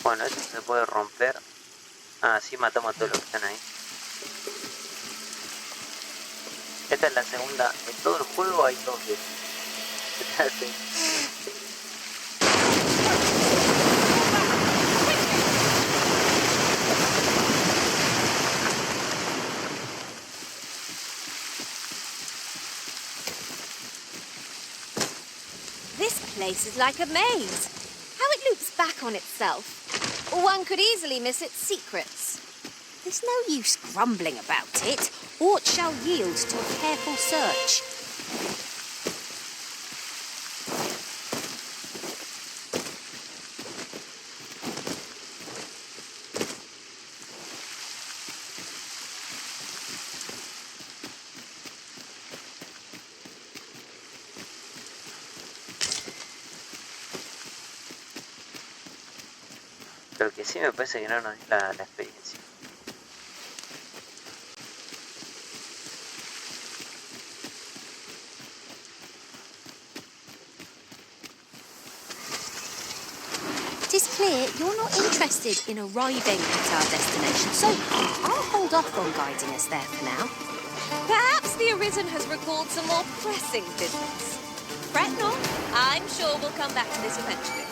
Bueno, esto se puede romper. Ah, sí, matamos a todos los que están ahí. Esta es la segunda. En todo el juego hay dos de estos. This place is like a maze. How it loops back on itself. One could easily miss its secrets. There's no use grumbling about it. Aught shall yield to a careful search. Lo que sí me parece que no nos dio la experiencia. It is clear you're not interested in arriving at our destination, so I'll hold off on guiding us there for now. Perhaps the Arisen has recalled some more pressing business. Fret not, I'm sure we'll come back to this eventually.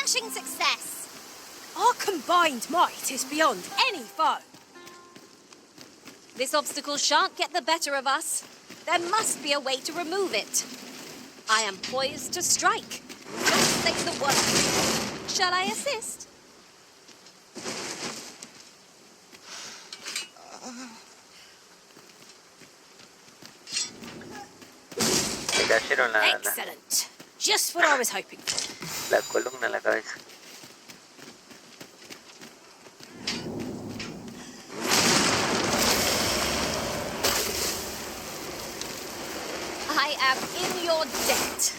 Success! Our combined might is beyond any foe. This obstacle shan't get the better of us. There must be a way to remove it. I am poised to strike. Just say the word. Shall I assist? Me cayeron Excellent. Just what I was hoping for. la columna en la cabeza. I am in your debt.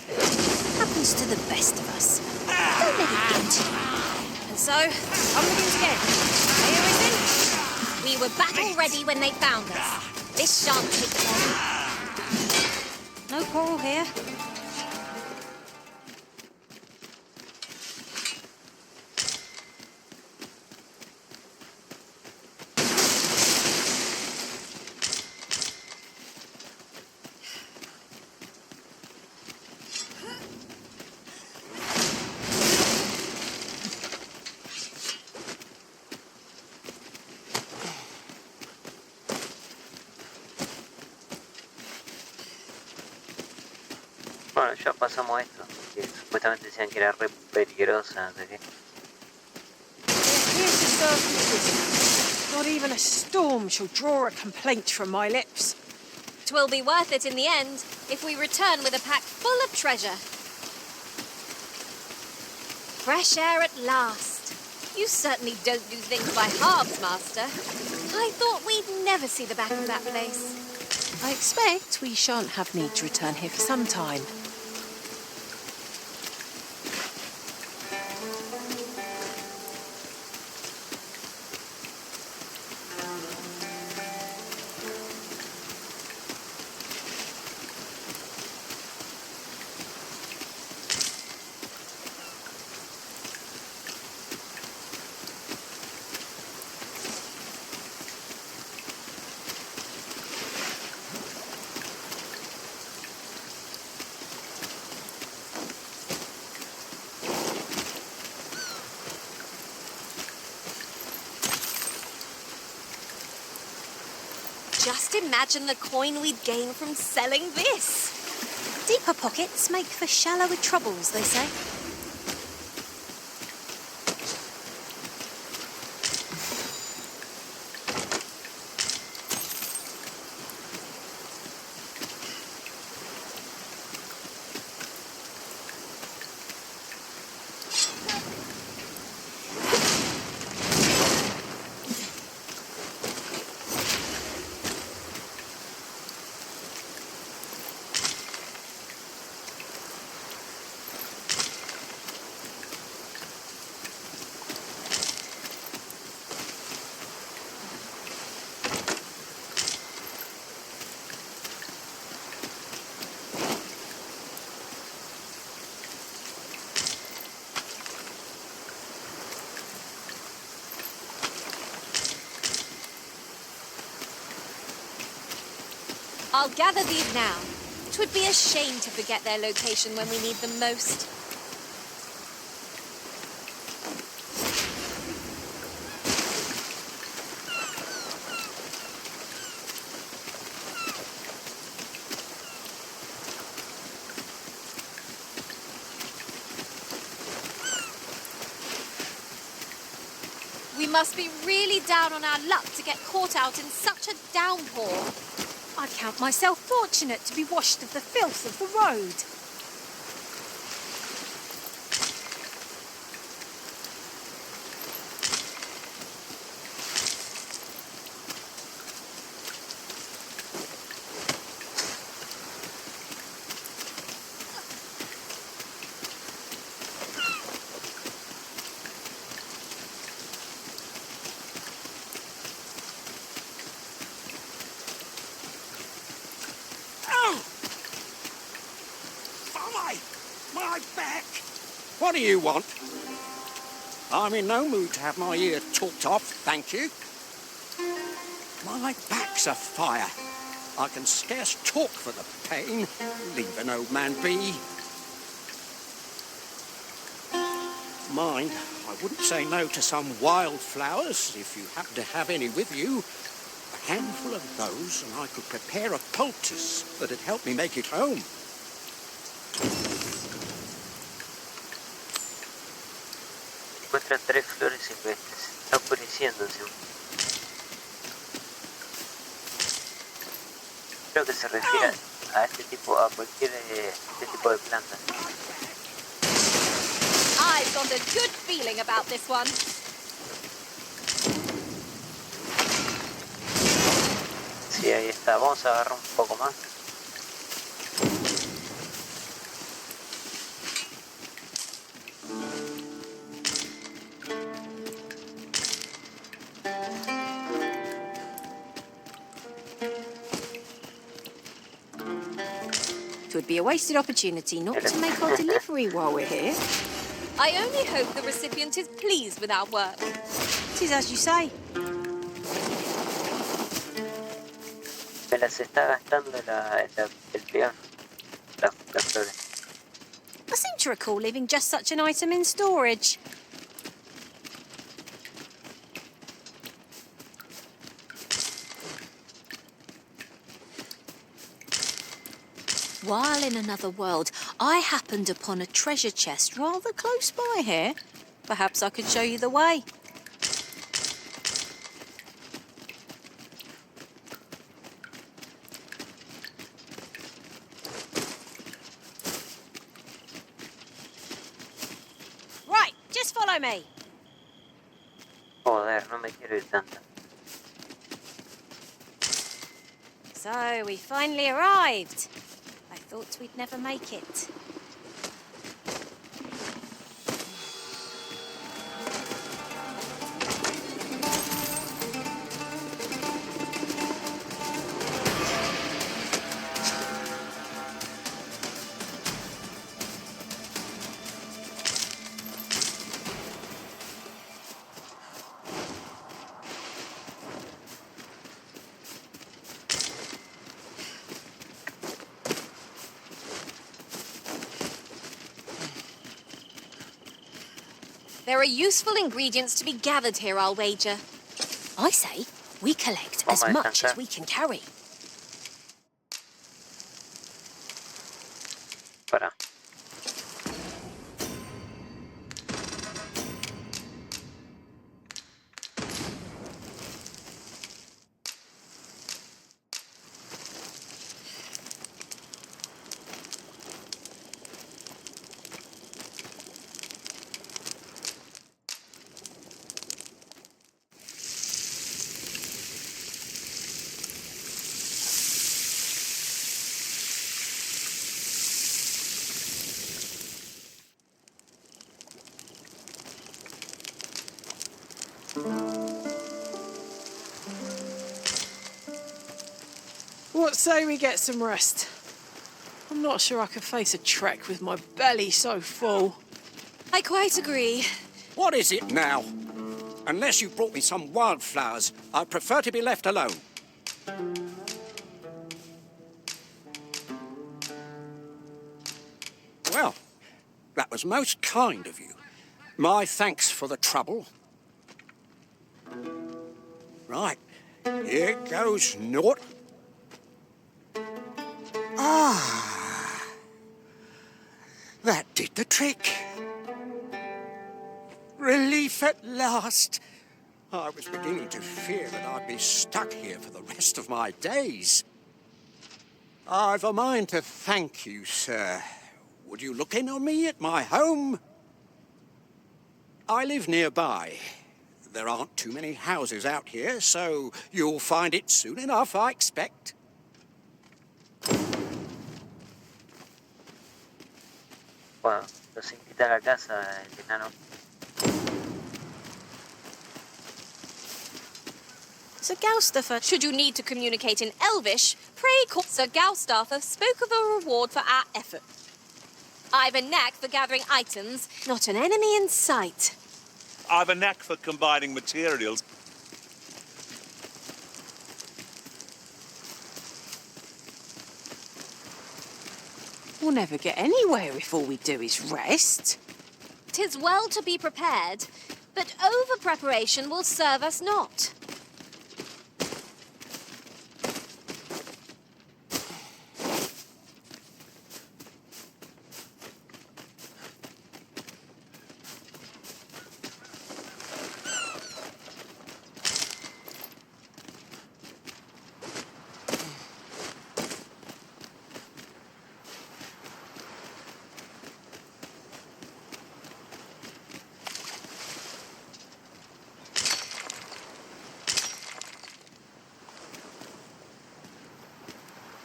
Happens to the best of us. Don't let it get to you. And so, on begins again. Here is it. We were battle ready when they found us. This shan't take long. No quarrel here. Bueno, ya pasamos esto, que supuestamente decían que era re peligrosa, no sé qué. Here's the circumstances. Not even a storm shall draw a complaint from my lips. 'Twill be worth it in the end if we return with a pack full of treasure. Fresh air at last. You certainly don't do things by halves, Master. I thought we'd never see the back of that place. I expect we shan't have need to return here for some time. Just imagine the coin we'd gain from selling this. Deeper pockets make for shallower troubles, they say. I'll gather these now. It would be a shame to forget their location when we need them most. We must be really down on our luck to get caught out in such a downpour. I count myself fortunate to be washed of the filth of the road. My back! What do you want? I'm in no mood to have my ear talked off, thank you. My back's afire. I can scarce talk for the pain. Leave an old man be. Mind, I wouldn't say no to some wildflowers if you happen to have any with you. A handful of those and I could prepare a poultice that'd help me make it home. Encuentra 3 flores silvestres. Está oscureciendo encima. Creo que se refiere a este tipo, a cualquier este tipo de planta. I've got a good feeling about this one. Sí, ahí está. Vamos a agarrar un poco más. It would be a wasted opportunity not to make our delivery while we're here. I only hope the recipient is pleased with our work. It is as you say. Me las está gastando el peón, las flores. I seem to recall leaving just such an item in storage. While in another world, I happened upon a treasure chest rather close by here. Perhaps I could show you the way. Right, just follow me. Joder, no me quiero ir tanto. So, we finally arrived. I thought we'd never make it. There are useful ingredients to be gathered here, I'll wager. I say, We collect Vamos as a much as descansar. we can carry. Para. What say we get some rest? I'm not sure I can face a trek with my belly so full. I quite agree. What is it now? Unless you brought me some wildflowers, I prefer to be left alone. Well, that was most kind of you. My thanks for the trouble. Right, here goes naught. Ah, that did the trick. Relief at last. I was beginning to fear that I'd be stuck here for the rest of my days. I've a mind to thank you, sir. Would you look in on me at my home? I live nearby. There aren't too many houses out here, so you'll find it soon enough, I expect. Bueno, los invita a la casa el enano. Sir Gaustafer, should you need to communicate in Elvish, pray call. Sir Gaustafer spoke of a reward for our effort. I've a knack for gathering items, not an enemy in sight. I've a knack for combining materials. We'll never get anywhere if all we do is rest. 'Tis well to be prepared, but over-preparation will serve us not.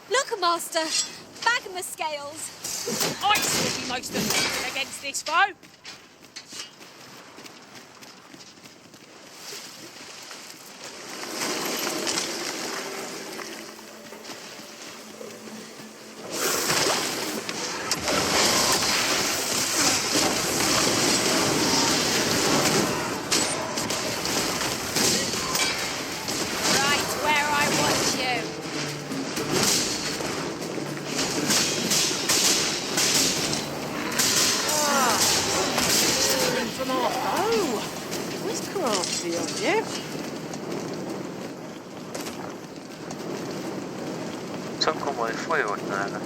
Look, Master! Back in the scales! I'd still be most effective against this foe. Right where I want you. From our bow. Where's crafty on you? Son como de fuego estas de acá.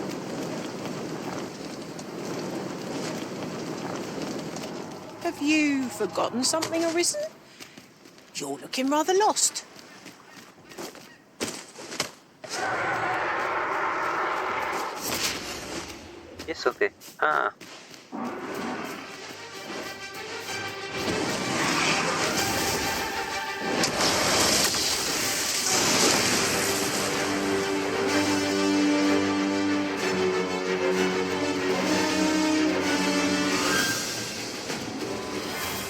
Have you forgotten something, Arisen? You're looking rather lost. ¿Y eso qué? Ah,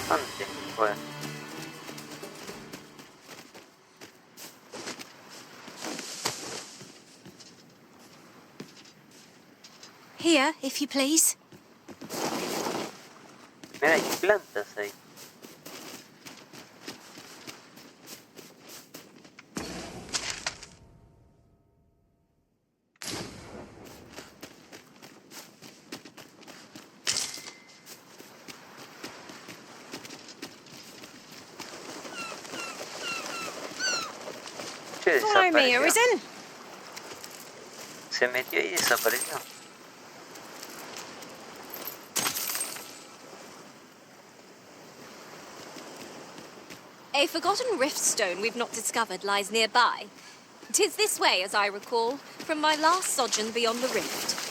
antes, bueno. Here, if you please. Mira, hay plantas ahí. que Follow me, desapareció. Arisen. Se metió y desapareció. A forgotten rift stone we've not discovered lies nearby. 'Tis this way, as I recall, from my last sojourn beyond the rift.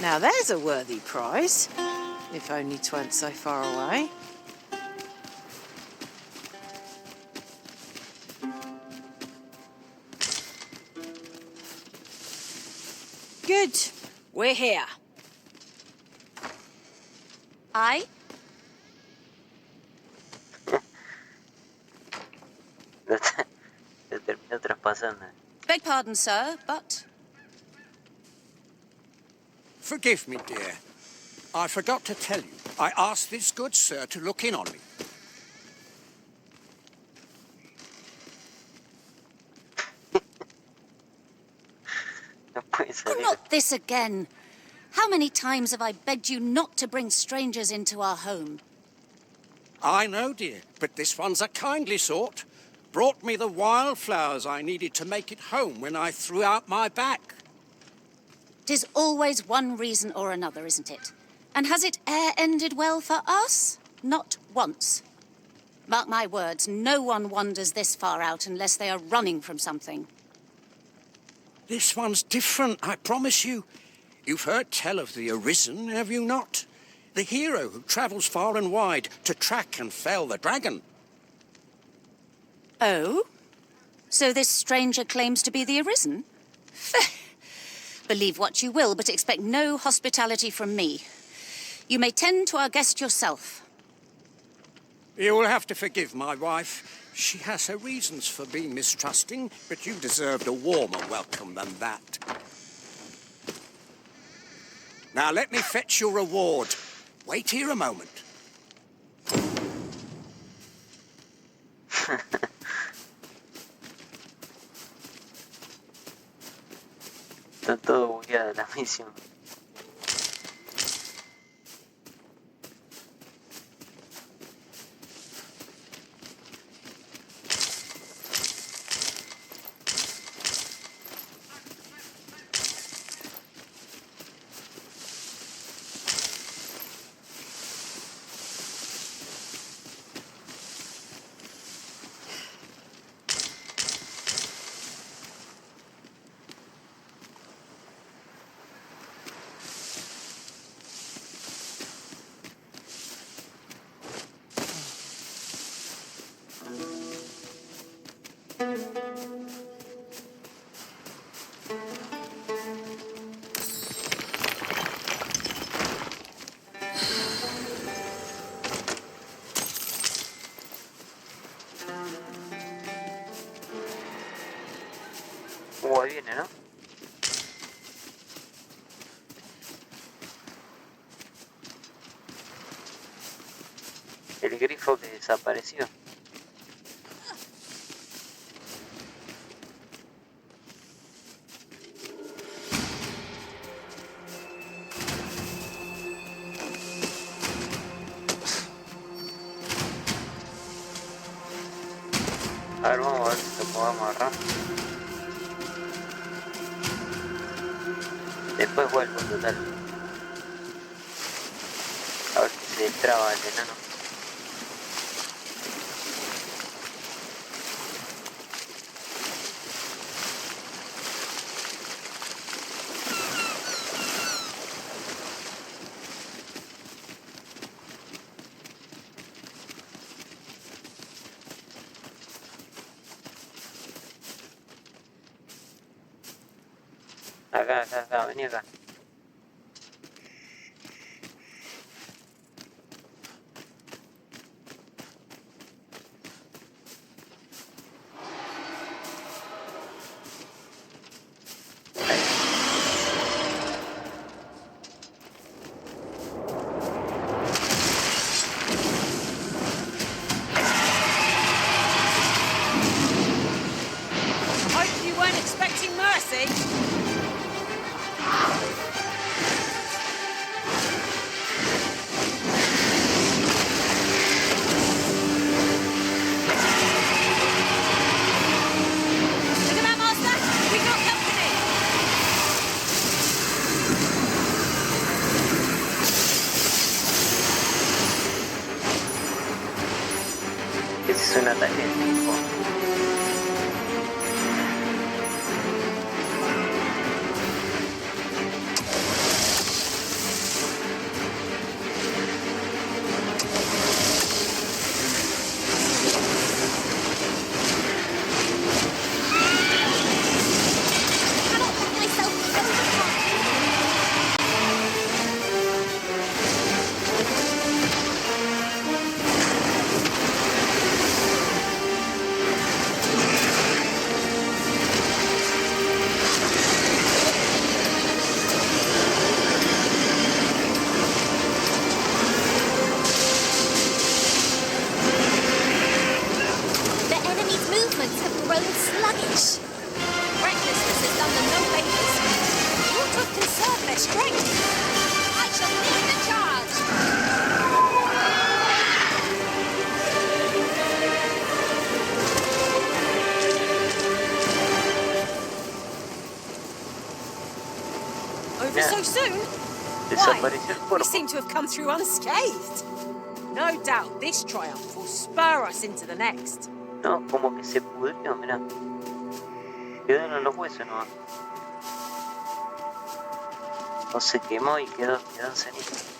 Now there's a worthy prize, if only 'tweren't so far away. Good. We're here. I? Se terminó traspasando. Beg pardon, sir, but Forgive me, dear. I forgot to tell you. I asked this good sir to look in on me. No puede oh, salir. not this again. How many times have I begged you not to bring strangers into our home? I know, dear, but this one's a kindly sort. Brought me the wildflowers I needed to make it home when I threw out my back. 'Tis always one reason or another, isn't it? And has it e'er ended well for us? Not once. Mark my words, no one wanders this far out unless they are running from something. This one's different, I promise you. You've heard tell of the Arisen, have you not? The hero who travels far and wide to track and fell the dragon. Oh? So this stranger claims to be the Arisen? Believe what you will, but expect no hospitality from me. You may tend to our guest yourself. You will have to forgive my wife. She has her reasons for being mistrusting, but you deserved a warmer welcome than that. Now let me fetch your reward. Wait here a moment. Está todo bugueada la misión. Ahí viene, ¿no? El grifo que desapareció. A ver, vamos a ver si lo podemos agarrar. Después vuelvo, total. A ver si se destraba el enano. Acá, vení acá. Es un ataque de tipo. So soon? Desapareció el We cuerpo. seem to have come through unscathed. No doubt this triumph will spur us into the next. No, como que se pudrió, mirá. Quedaron los huesos nomás. O se quemó y quedó en ceniza.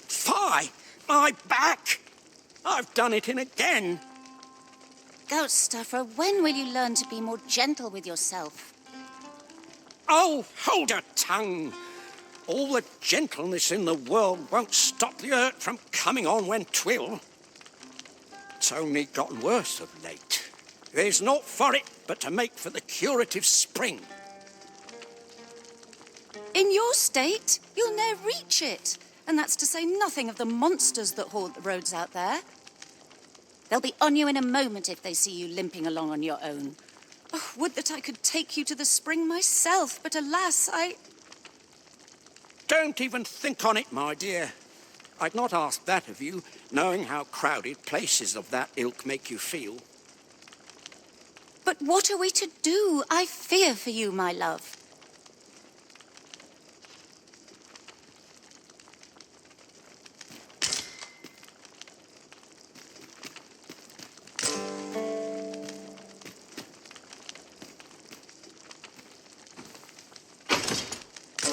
Fie! My back! I've done it in again. Ghost Stuffer, when will you learn to be more gentle with yourself? Oh, hold your tongue. All the gentleness in the world won't stop the hurt from coming on when 'twill. It's only gotten worse of late. There's naught for it but to make for the curative spring. In your state, you'll ne'er reach it. And that's to say nothing of the monsters that haunt the roads out there. They'll be on you in a moment if they see you limping along on your own. Oh, would that I could take you to the spring myself, but alas, Don't even think on it, my dear. I'd not ask that of you, knowing how crowded places of that ilk make you feel. But what are we to do? I fear for you, my love.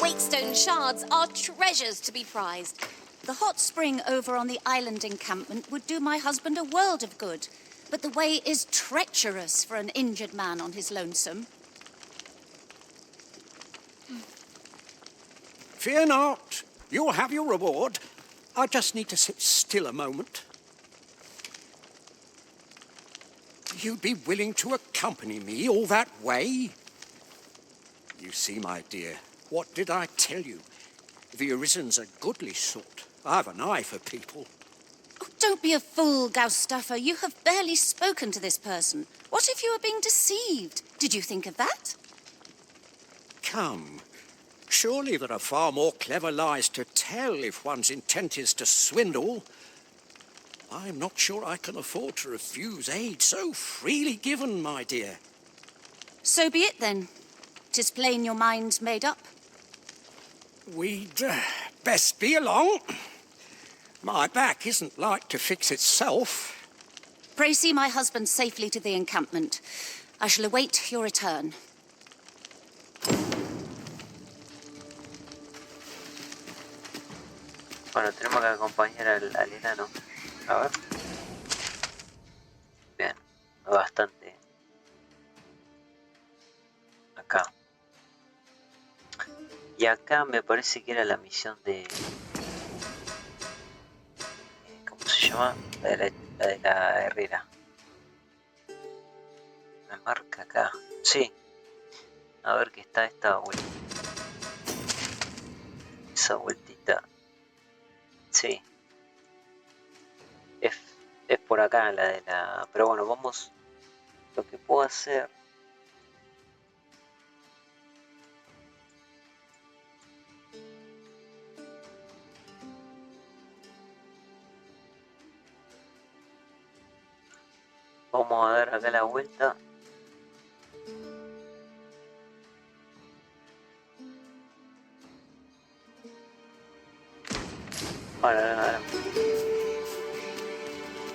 Waitstone shards are treasures to be prized. The hot spring over on the island encampment would do my husband a world of good, but the way is treacherous for an injured man on his lonesome. Fear not. You'll have your reward. I just need to sit still a moment. You'd be willing to accompany me all that way? You see, my dear, what did I tell you? The Arisen's a goodly sort. I've an eye for people. Oh, don't be a fool, Ghost Stuffer. You have barely spoken to this person. What if you were being deceived? Did you think of that? Come. Surely there are far more clever lies to tell if one's intent is to swindle. I'm not sure I can afford to refuse aid so freely given, my dear. So be it then. 'Tis plain your mind's made up. We'd best be along. My back isn't like to fix itself. Pray see my husband safely to the encampment. I shall await your return. Bueno, tenemos que acompañar al enano. A ver. Bien, bastante. Acá. Y acá me parece que era la misión de... ¿Cómo se llama? La de la herrera. Me marca acá. Sí. A ver que está esta vuelta. esa vueltita. Sí. Es por acá la de la... Pero bueno, vamos... Lo que puedo hacer... Vamos a dar acá la vuelta. Ahora.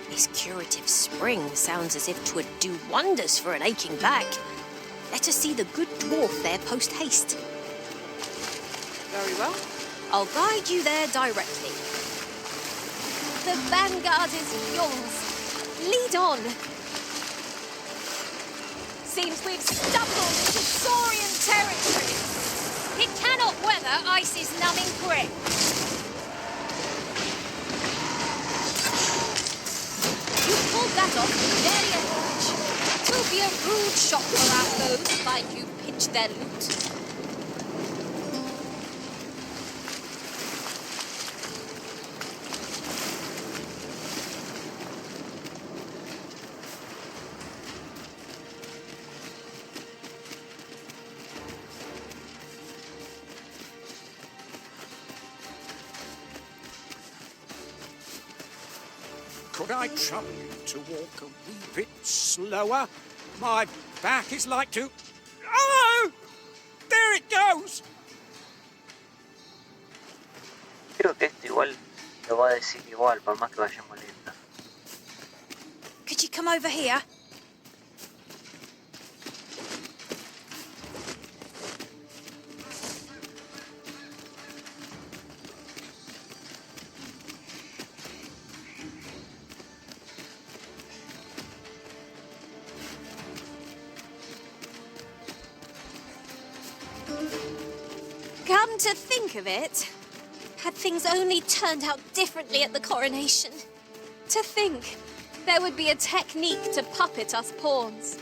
This curative spring sounds as if 'twould do wonders for an aching back. Let us see the good dwarf there post-haste. Very well. I'll guide you there directly. The vanguard is yours. Lead on. Seems we've stumbled into Saurian territory. It cannot weather ice's numbing grip. You pulled that off with barely a hitch. 'Twill be a rude shock for our foes to find you pitch their loot. Could I trouble you to walk a wee bit slower? My back is like to... Oh! There it goes! Creo que esto igual lo va a decir igual, por más que vayamos lento. Could you come over here? Come to think of it, had things only turned out differently at the coronation. To think there would be a technique to puppet us pawns.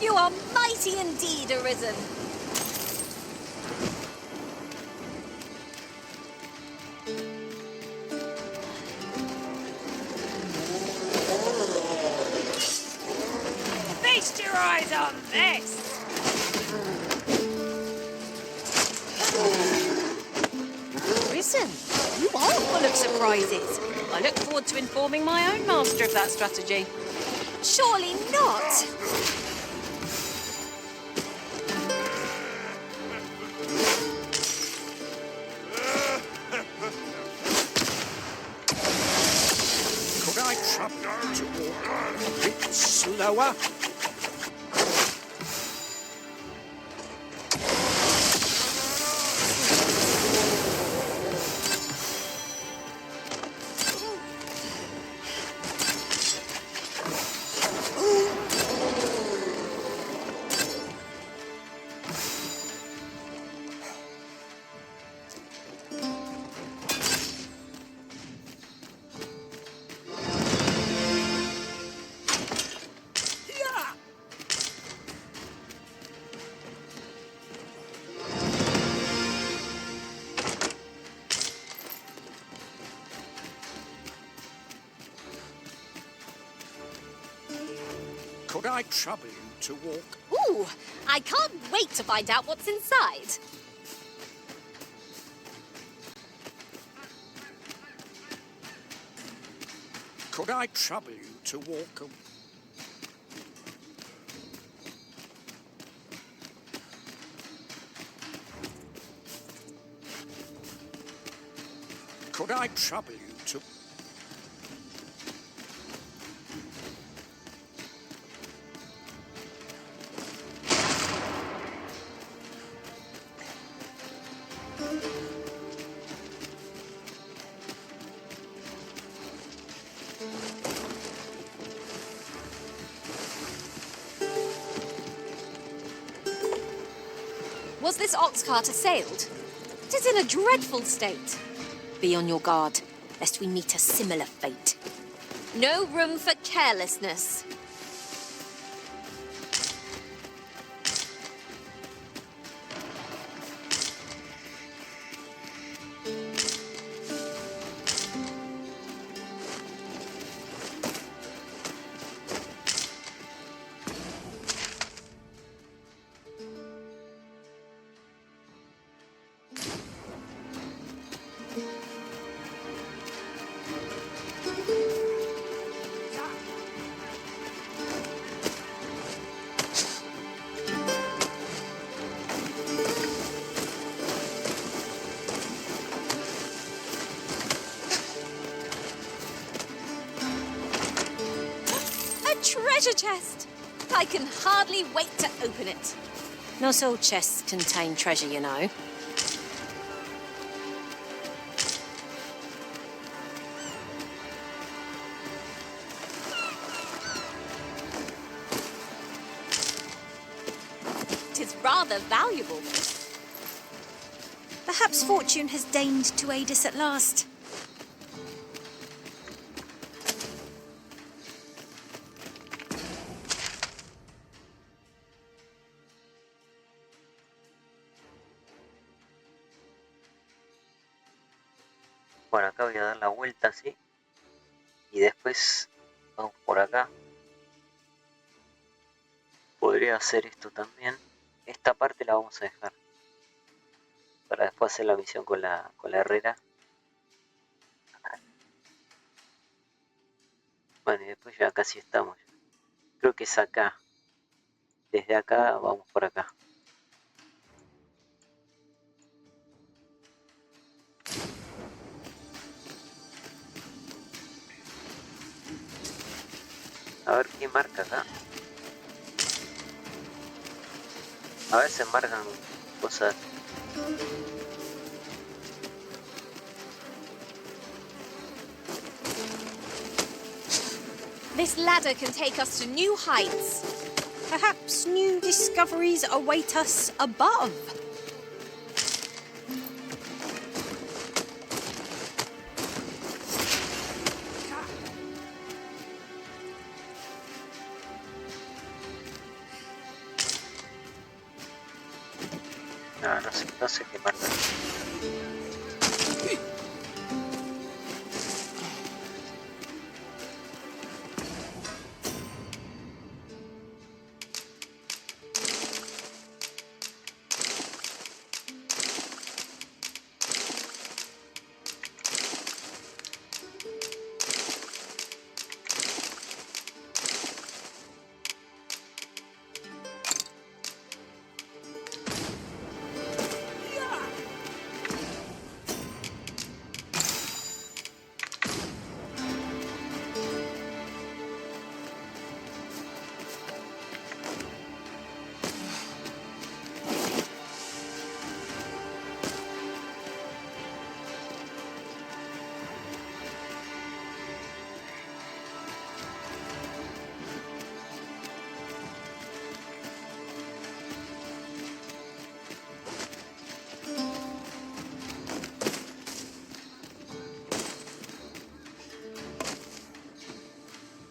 You are mighty indeed, Arisen. Feast your eyes on this! Risen, you are full of surprises. I look forward to informing my own master of that strategy. Surely not. Could I trouble you to walk a bit slower? Could I trouble you to walk? Ooh, I can't wait to find out what's inside. Could I trouble you to walk a... Could I trouble you to... Was this ox cart assailed? It is in a dreadful state. Be on your guard. lest we meet a similar fate. No room for carelessness. Treasure chest! I can hardly wait to open it. Not all chests contain treasure, you know. Tis rather valuable. Perhaps fortune has deigned to aid us at last. Bueno, acá voy a dar la vuelta así. Y después vamos por acá. Podría hacer esto también. Esta parte la vamos a dejar para después hacer la misión con la herrera. Bueno, y después ya casi estamos. Creo que es acá. Desde acá vamos por acá. A ver qué marca acá. A veces marcan cosas. This ladder can take us to new heights. Perhaps new discoveries await us above. No sé qué marca.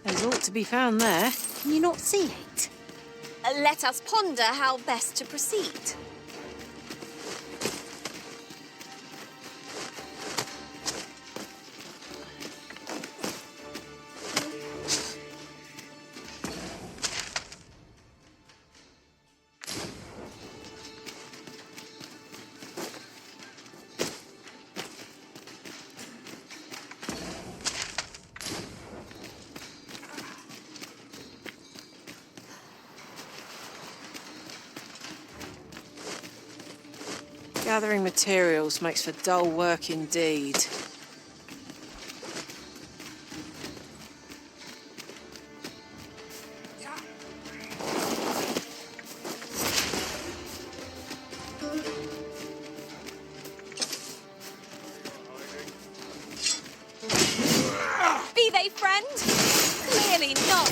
There's aught to be found there. Can you not see it? Let us ponder how best to proceed. Gathering materials makes for dull work indeed. Be they friend? Clearly not.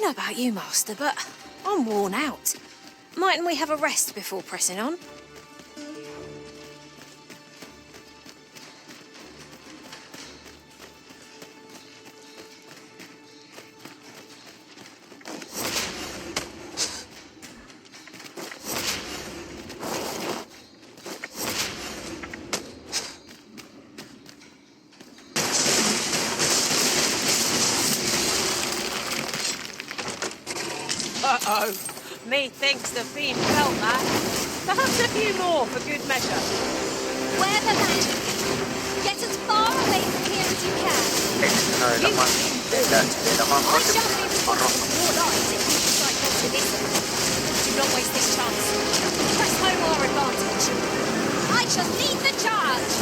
don't know about you, Master, but I'm worn out. Mightn't we have a rest before pressing on? Uh-oh. Methinks the fiend felt that. Perhaps a few more for good measure. Wear the magic. Get as far away from here as you can. Este es uno de los más I fuertes shall porque be es el más rojo. your lives if you decide not to listen. Do not waste this chance. Press home our advantage. I shall lead the charge.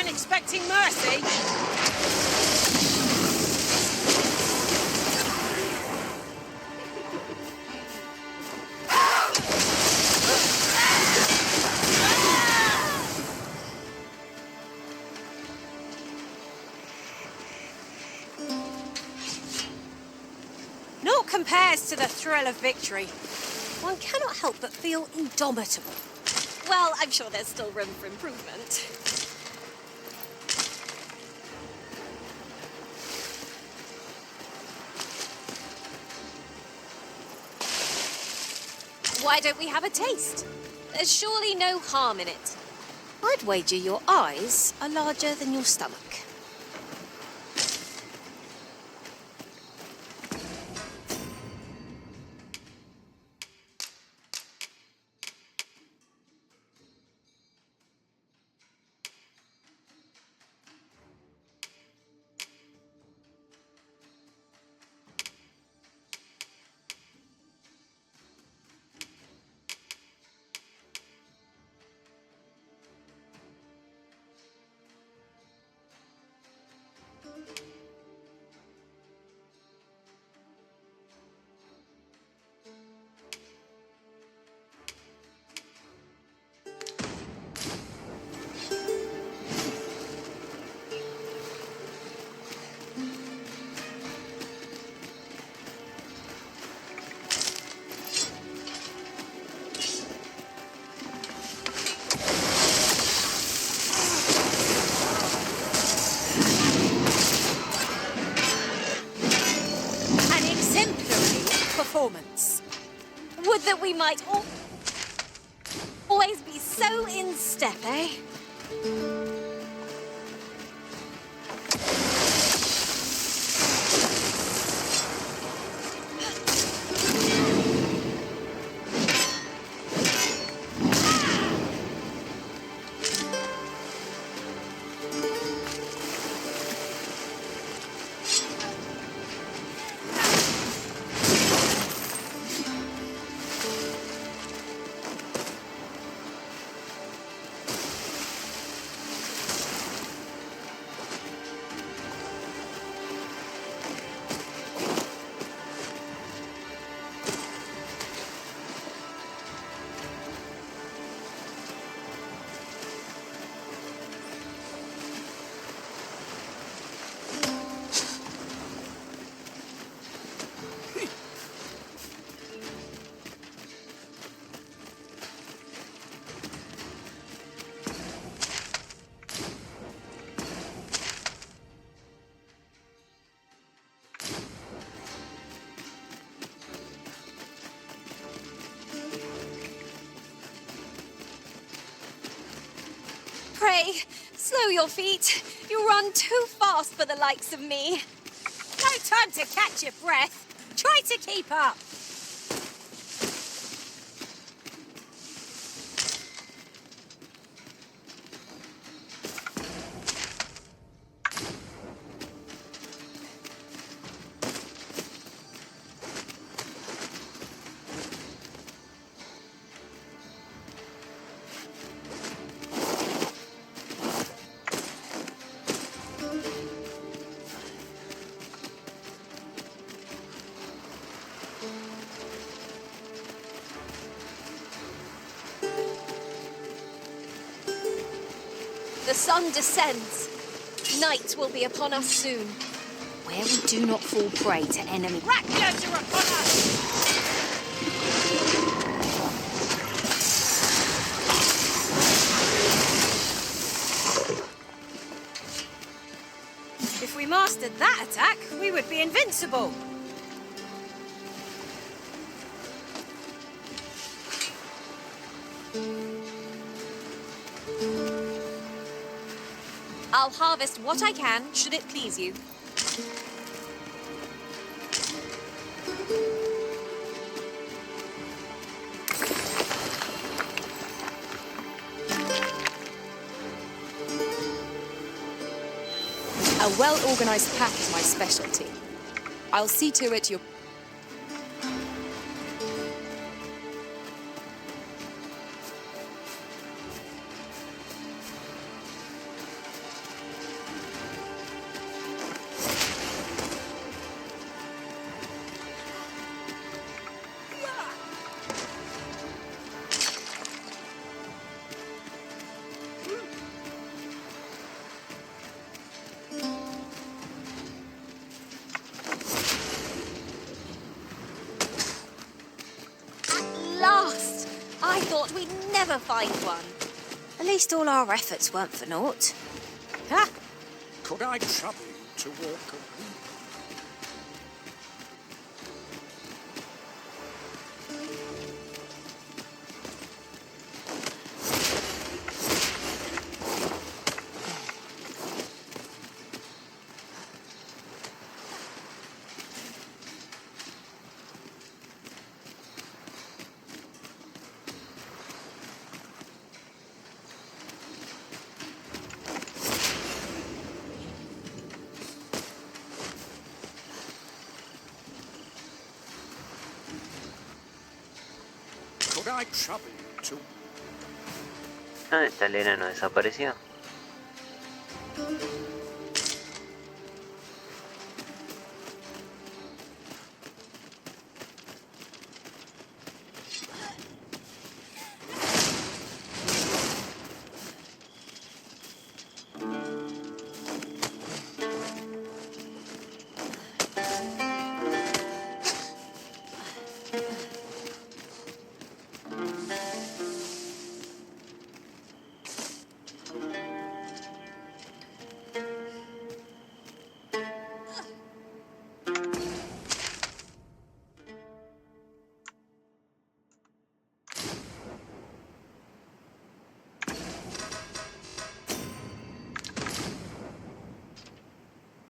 Expecting mercy? Naught compares to the thrill of victory. One cannot help but feel indomitable. Well, I'm sure there's still room for improvement. Why don't we have a taste? There's surely no harm in it. I'd wager your eyes are larger than your stomach. Performance. Would that we might always be so in step, eh? Slow your feet. You run too fast for the likes of me. No time to catch your breath. Try to keep up. The sun descends. Night will be upon us soon. Where we do not fall prey to enemy. Rattlers are upon us! If we mastered that attack, we would be invincible. I'll harvest what I can, should it please you. A well-organized pack is my specialty. I'll see to it you're... Last! I thought we'd never find one. At least all our efforts weren't for naught. Ha! Could I trouble you to walk a wee... Could I trouble you to... ¿Dónde está el enano? ¿Desapareció?